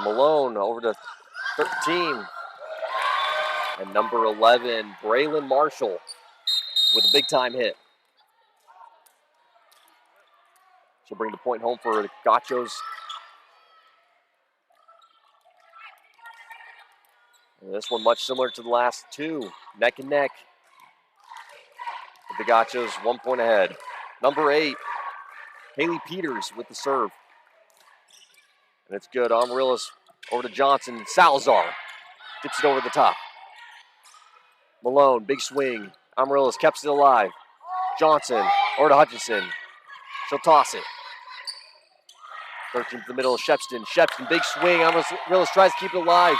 S2: Malone over to 13. And number 11, Braylon Marshall with a big-time hit. She'll bring the point home for the Gauchos. And this one much similar to the last 2. Neck and neck. The Gauchos 1 point ahead. Number 8, Haley Peters with the serve. And it's good. Amaryllis over to Johnson. Salazar gets it over the top. Malone, big swing. Amaryllis keeps it alive. Johnson over to Hutchinson. She'll toss it. 13 to the middle of Shepston. Shepston, big swing. Amaryllis tries to keep it alive.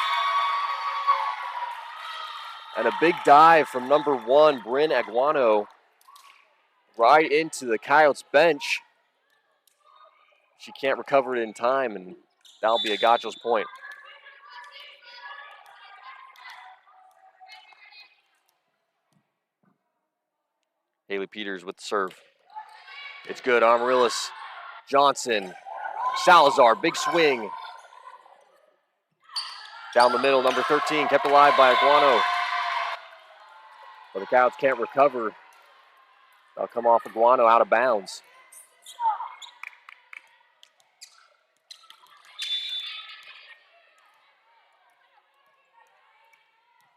S2: And a big dive from number 1, Bryn Aguano, right into the Coyotes bench. She can't recover it in time, and that'll be a Gauchos point. Haley Peters with the serve. It's good. Amaryllis, Johnson, Salazar, big swing. Down the middle, number 13, kept alive by Aguano. But the Coyotes can't recover. They'll come off Aguano out of bounds.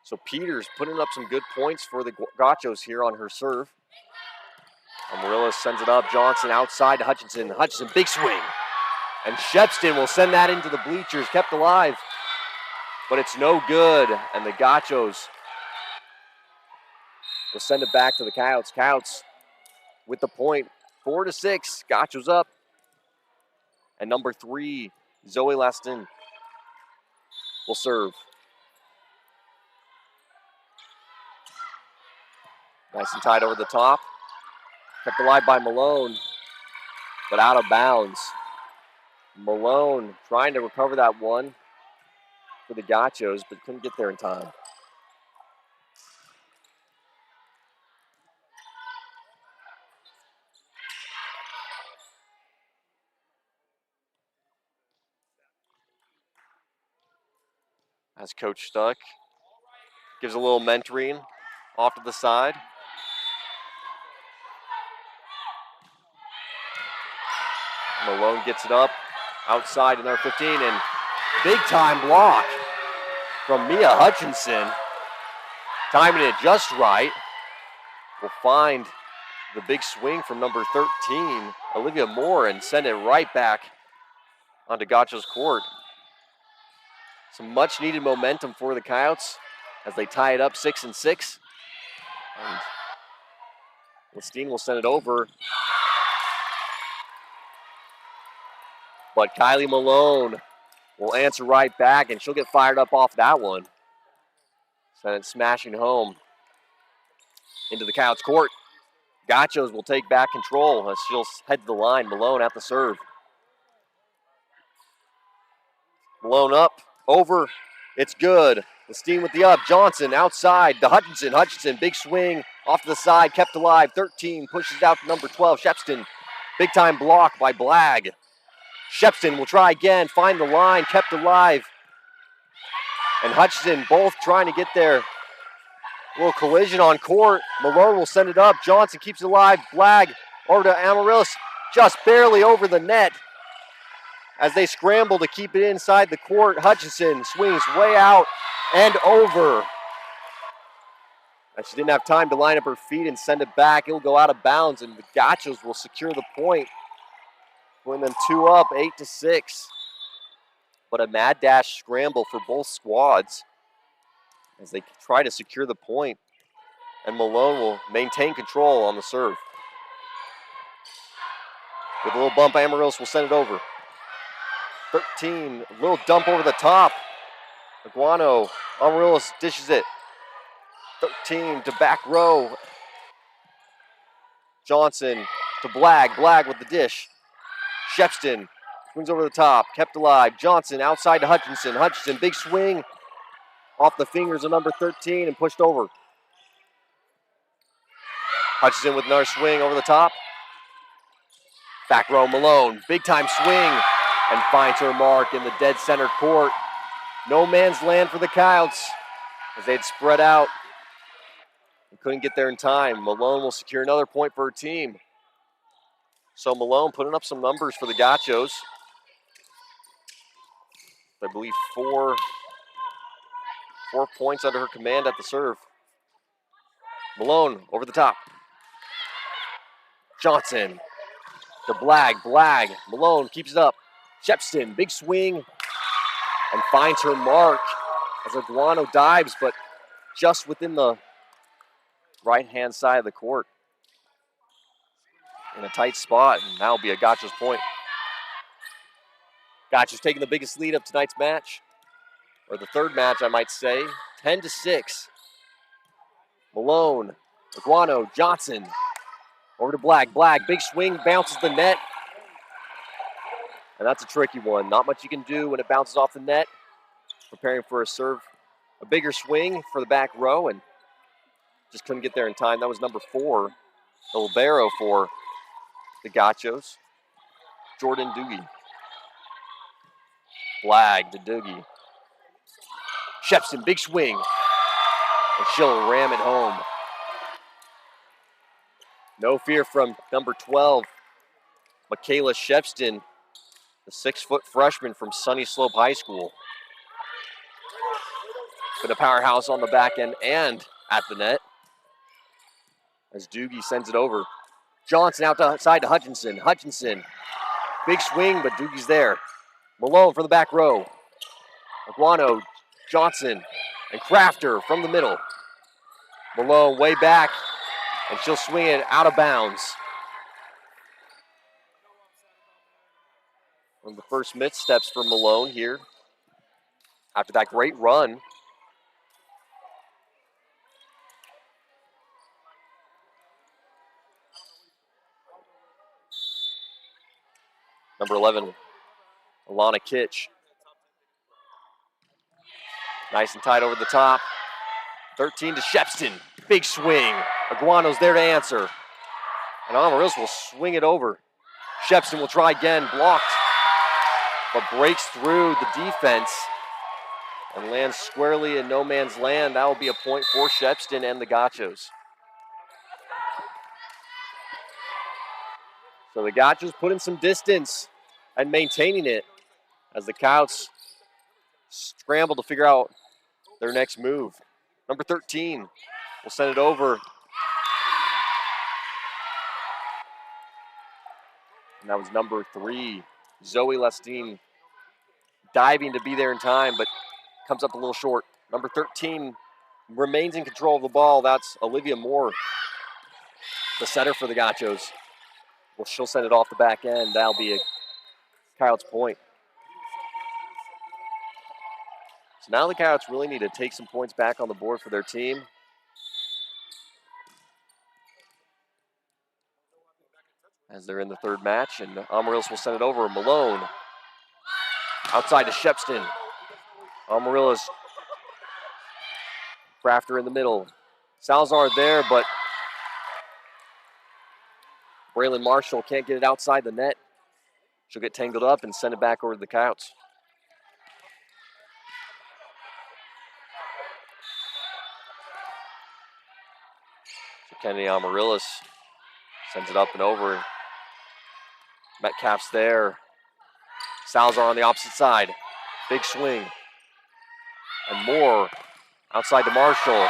S2: So Peters putting up some good points for the Gauchos here on her serve. Amaryllis sends it up. Johnson outside to Hutchinson. Hutchinson, big swing. And Shepston will send that into the bleachers, kept alive. But it's no good, and the Gauchos will send it back to the Coyotes. Coyotes with the point, 4-6. Gauchos up. And number 3, Zoe Laston will serve. Nice and tight over the top. Kept alive by Malone, but out of bounds. Malone trying to recover that one for the Gauchos, but couldn't get there in time. As Coach Stuck gives a little mentoring off to the side. Malone gets it up outside to number 15, and big time block from Mia Hutchinson. Timing it just right. Will find the big swing from number 13, Olivia Moore, and send it right back onto Gauchos court. Some much needed momentum for the Coyotes as they tie it up 6-6. And Lestine will send it over. But Kylie Malone will answer right back, and she'll get fired up off that one. Send it smashing home into the Coyotes court. Gachos will take back control as she'll head to the line. Malone at the serve. Malone up, over, it's good. Lestine with the up, Johnson outside to Hutchinson. Hutchinson, big swing off to the side, kept alive. 13 pushes out to number 12, Shepston. Big time block by Blagg. Shepston will try again, find the line, kept alive. And Hutchinson both trying to get there. A little collision on court. Malone will send it up. Johnson keeps it alive. Blagg over to Amaryllis, just barely over the net. As they scramble to keep it inside the court, Hutchinson swings way out and over. And she didn't have time to line up her feet and send it back. It'll go out of bounds, and the Gachos will secure the point, putting them 2 up, 8-6. But a mad dash scramble for both squads as they try to secure the point, and Malone will maintain control on the serve. With a little bump, Amaryllis will send it over. 13, a little dump over the top. Iguano, Amaryllis dishes it. 13 to back row. Johnson to Blagg. Blagg with the dish. Shepston swings over the top, kept alive. Johnson outside to Hutchinson. Hutchinson, big swing off the fingers of number 13 and pushed over. Hutchinson with another swing over the top. Back row, Malone, big time swing and finds her mark in the dead center court. No man's land for the Coyotes as they'd spread out and couldn't get there in time. Malone will secure another point for her team. So Malone putting up some numbers for the Gachos. I believe four points under her command at the serve. Malone over the top. Johnson to Blagg. Blagg. Malone keeps it up. Shepston, big swing and finds her mark as Iguano dives, but just within the right-hand side of the court in a tight spot, and that'll be a Gachos point. Gachos taking the biggest lead of tonight's match, or the third match, I might say, 10-6. Malone, Iguano, Johnson, over to Blagg. Blagg, big swing, bounces the net. And that's a tricky one. Not much you can do when it bounces off the net. Preparing for a serve, a bigger swing for the back row, and just couldn't get there in time. That was number 4, the libero for the Gachos, Jordan Doogie. Blagg to Doogie. Shepston, big swing, and she'll ram it home. No fear from number 12, Michaela Shepston, the 6-foot freshman from Sunny Slope High School. Been a powerhouse on the back end and at the net. As Doogie sends it over. Johnson outside to Hutchinson. Hutchinson, big swing, but Doogie's there. Malone from the back row. Iguano, Johnson, and Crafter from the middle. Malone way back, and she'll swing it out of bounds. One of the first missteps for Malone here after that great run. Number 11, Alana Kitch. Nice and tight over the top. 13 to Shepston. Big swing. Iguano's there to answer. And Amaryllis will swing it over. Shepston will try again. Blocked. But breaks through the defense and lands squarely in no man's land. That will be a point for Shepston and the Gachos. So the Gachos put in some distance and maintaining it as the Coyotes scramble to figure out their next move. Number 13 will send it over. And that was number 3, Zoe Lestine, diving to be there in time, but comes up a little short. Number 13 remains in control of the ball. That's Olivia Moore, the setter for the Gachos. Well, she'll send it off the back end. That'll be a Coyotes point. So now the Coyotes really need to take some points back on the board for their team. As they're in the third match, and Amarillos will send it over. Malone outside to Shepston. Amarillos, Crafter in the middle. Salazar there, but Braylon Marshall can't get it outside the net. She'll get tangled up and send it back over to the Coyotes. So Kennedy Amarillos sends it up and over. Metcalf's there. Salazar on the opposite side. Big swing. And Moore outside to Marshall.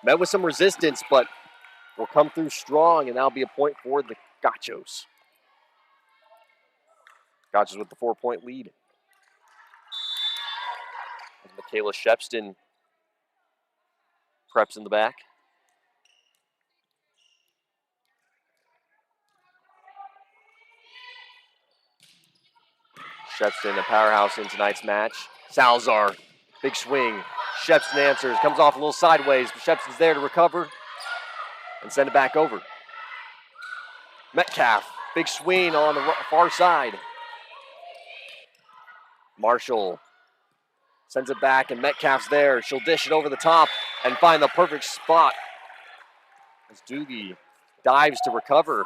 S2: Met with some resistance, but will come through strong, and that'll be a point for the Gachos. Gachos with the 4-point lead. And Michaela Shepston preps in the back. Shepston, a powerhouse in tonight's match. Salazar, big swing. Shepston answers, comes off a little sideways, but Shepston's there to recover and send it back over. Metcalf, big swing on the far side. Marshall sends it back, and Metcalf's there. She'll dish it over the top and find the perfect spot as Doogie dives to recover,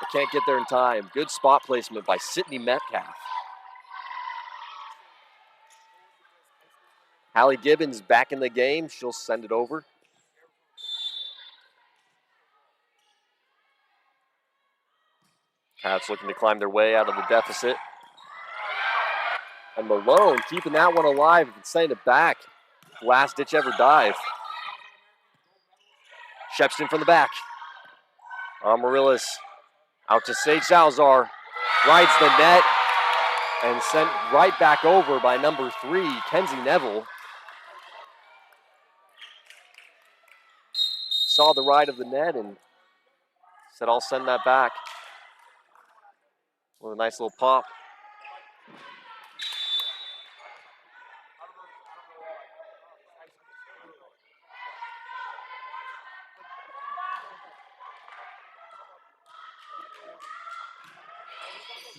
S2: but can't get there in time. Good spot placement by Sydney Metcalf. Hallie Gibbons back in the game. She'll send it over. Cats looking to climb their way out of the deficit. And Malone keeping that one alive and sending it back. Last ditch ever dive. Shepston from the back. Amarillos out to Sage Salazar. Rides the net and sent right back over by number 3, Kenzie Neville. Saw the ride of the net and said, I'll send that back. With a nice little pop.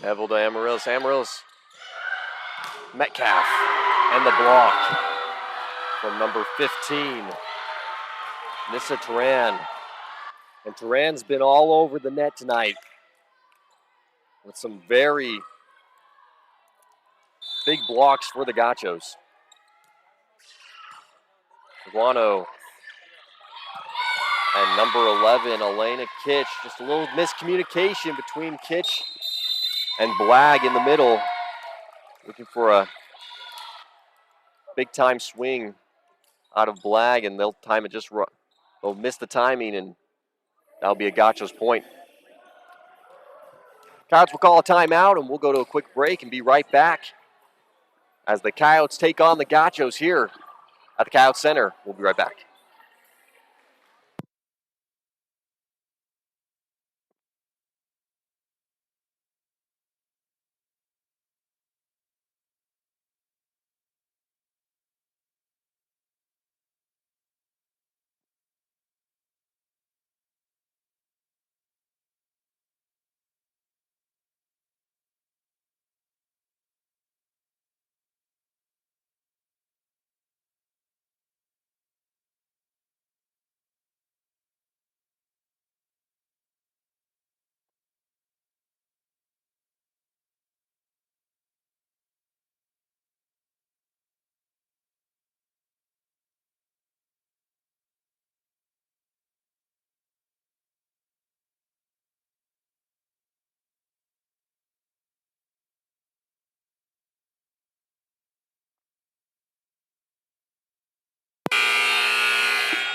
S2: Neville to Amarillos. Amarillos. Metcalf. And the block from number 15, Nissa Turan. And Turan's been all over the net tonight with some very big blocks for the Gachos. Iguano and number 11, Elena Kitch. Just a little miscommunication between Kitch and Blagg in the middle. Looking for a big time swing out of Blagg, and they'll time it just they'll miss the timing, and that'll be a Gachos point. Coyotes will call a timeout, and we'll go to a quick break and be right back as the Coyotes take on the Gachos here at the Coyotes Center. We'll be right back.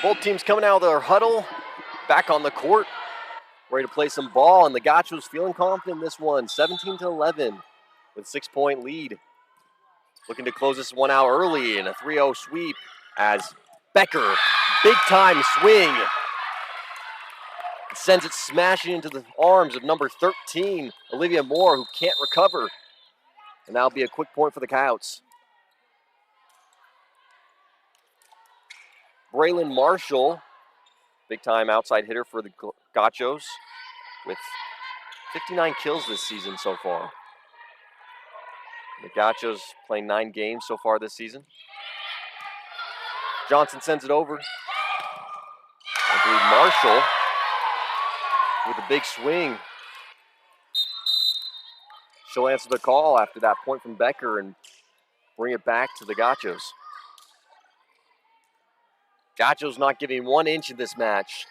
S2: Both teams coming out of their huddle, back on the court, ready to play some ball, and the Gachos feeling confident in this one, 17-11 with 6-point lead. looking to close this one out early in a 3-0 sweep as Becker, big time swing, sends it smashing into the arms of number 13, Olivia Moore, who can't recover. And that'll be a quick point for the Coyotes. Braylon Marshall, big time outside hitter for the Gauchos, with 59 kills this season so far. The Gauchos playing 9 games so far this season. Johnson sends it over. I believe Marshall with a big swing. She'll answer the call after that point from Becker and bring it back to the Gauchos. Gauchos not giving 1 inch in this match.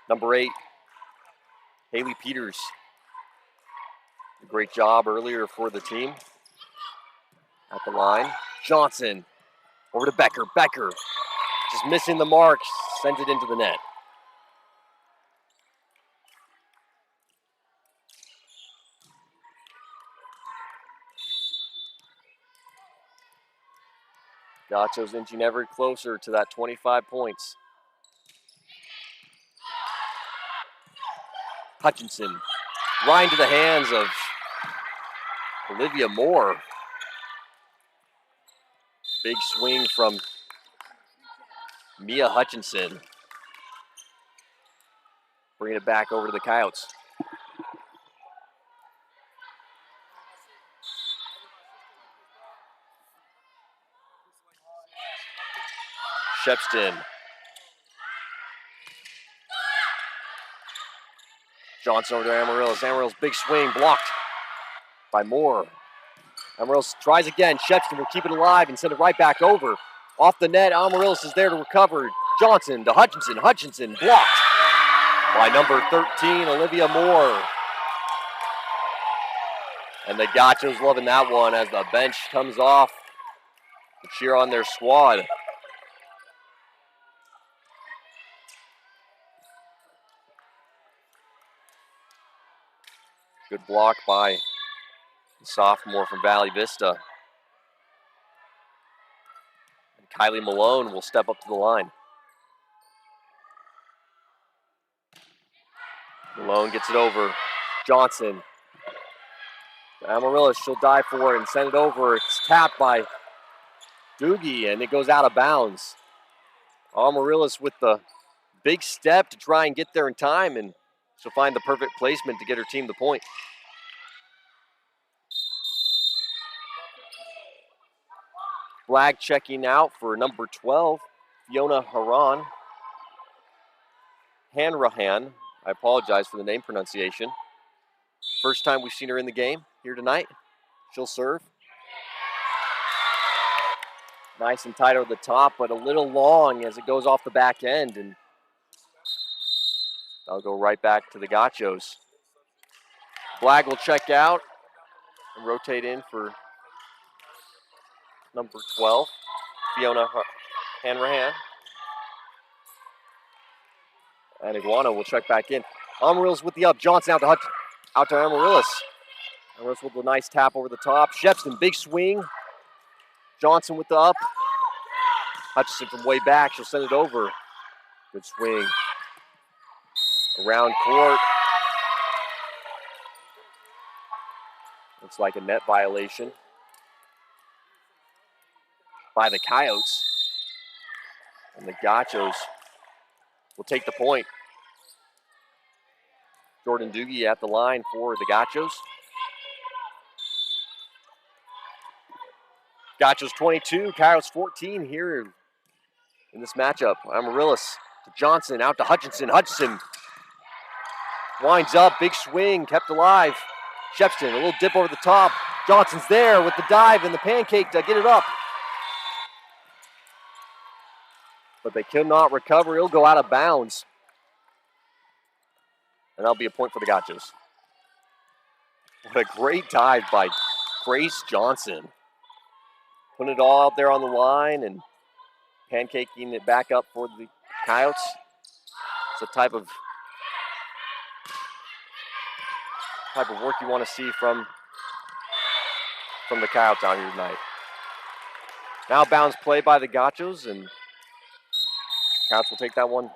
S2: Number 8, Haley Peters. A great job earlier for the team. At the line, Johnson over to Becker. Becker just missing the mark, sends it into the net. Gauchos inching ever closer to that 25 points. Hutchinson, right into the hands of Olivia Moore. Big swing from Mia Hutchinson. Bringing it back over to the Coyotes. Shepston. Johnson over to Amaryllis. Amaryllis, big swing, blocked by Moore. Amaryllis tries again. Shepston will keep it alive and send it right back over. Off the net, Amaryllis is there to recover. Johnson to Hutchinson. Hutchinson blocked by number 13, Olivia Moore. And the Gauchos loving that one as the bench comes off to cheer on their squad. Good block by the sophomore from Valley Vista. And Kylie Malone will step up to the line. Malone gets it over. Johnson. Amaryllis, she'll dive for it and send it over. It's tapped by Doogie, and it goes out of bounds. Amaryllis with the big step to try and get there in time, and she'll find the perfect placement to get her team the point. Flag checking out for number 12, Fiona Hanrahan. I apologize for the name pronunciation. First time we've seen her in the game here tonight. She'll serve. Nice and tight over the top, but a little long as it goes off the back end, and that'll go right back to the Gauchos. Flag will check out and rotate in for number 12, Fiona Hanrahan. And Iguana will check back in. Amaryllis with the up. Johnson out to Amaryllis. Amaryllis with a nice tap over the top. Shepston, big swing. Johnson with the up. Hutchinson from way back. She'll send it over. Good swing. Around court. Looks like a net violation by the Coyotes. And the Gauchos will take the point. Jordan Doogie at the line for the Gauchos. Gauchos 22, Coyotes 14 here in this matchup. Amaryllis to Johnson, out to Hutchinson. Hutchinson winds up, big swing, kept alive. Shepston, a little dip over the top. Johnson's there with the dive and the pancake to get it up. But they cannot recover. It'll go out of bounds. And that'll be a point for the Gauchos. What a great dive by Grace Johnson. Putting it all out there on the line and pancaking it back up for the Coyotes. It's a type of type of work you want to see from the Coyotes out here tonight. Now bounce play by the Gachos, and Coyotes will take that one.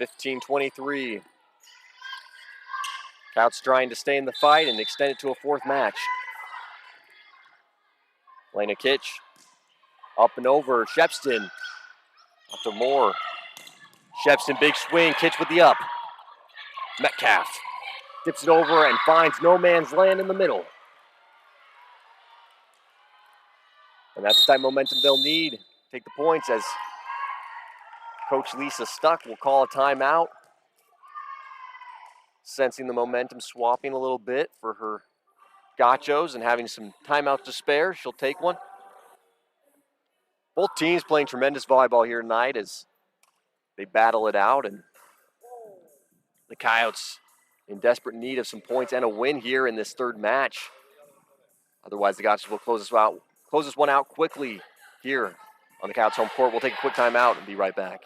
S2: (15-23). Coyotes trying to stay in the fight and extend it to a fourth match. Lena Kitch up and over. Shepston up to Moore. Shepston, big swing. Kitch with the up. Metcalf dips it over and finds no man's land in the middle. And that's the type of momentum they'll need. Take the points as Coach Lisa Stuck will call a timeout. Sensing the momentum swapping a little bit for her Gachos and having some timeouts to spare, she'll take one. Both teams playing tremendous volleyball here tonight as they battle it out, and the Coyotes in desperate need of some points and a win here in this third match. Otherwise, the Gachos will close this one out quickly here on the Coyotes home court. We'll take a quick timeout and be right back.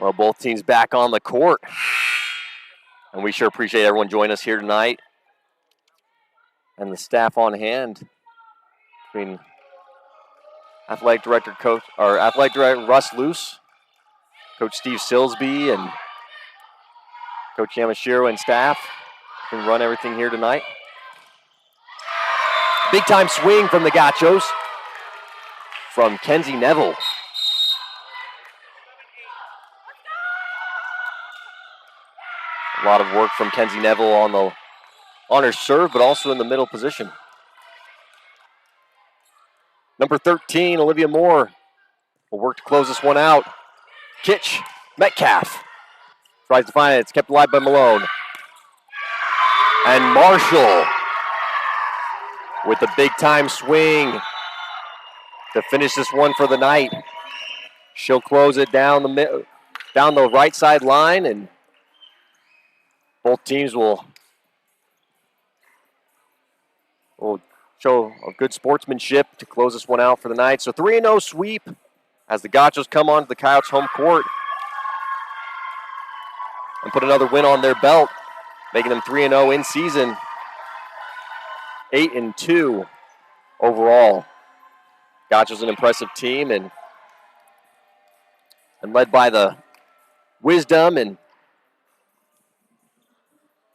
S2: Well, both teams back on the court. And we sure appreciate everyone joining us here tonight. And the staff on hand between Athletic Director Russ Luce, Coach Steve Silsby, and Coach Yamashiro and staff can run everything here tonight. Big time swing from the Gachos from Kenzie Neville. A lot of work from Kenzie Neville on her serve, but also in the middle position. Number 13, Olivia Moore, will work to close this one out. Kitch, Metcalf tries to find it. It's kept alive by Malone. And Marshall with the big time swing to finish this one for the night. She'll close it down the right side line, and both teams will show a good sportsmanship to close this one out for the night. So 3-0 sweep as the Gachos come onto the Coyotes home court and put another win on their belt, making them 3-0 in season, 8-2 overall. Gachos an impressive team and led by the wisdom and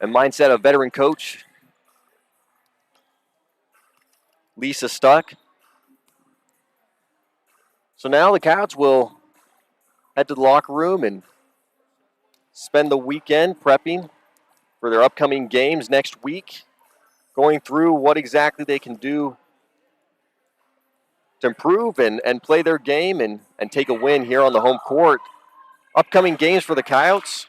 S2: mindset of veteran coach Lisa Stuck. So now the Coyotes will head to the locker room and spend the weekend prepping for their upcoming games next week, going through what exactly they can do to improve and play their game and take a win here on the home court. Upcoming games for the Coyotes: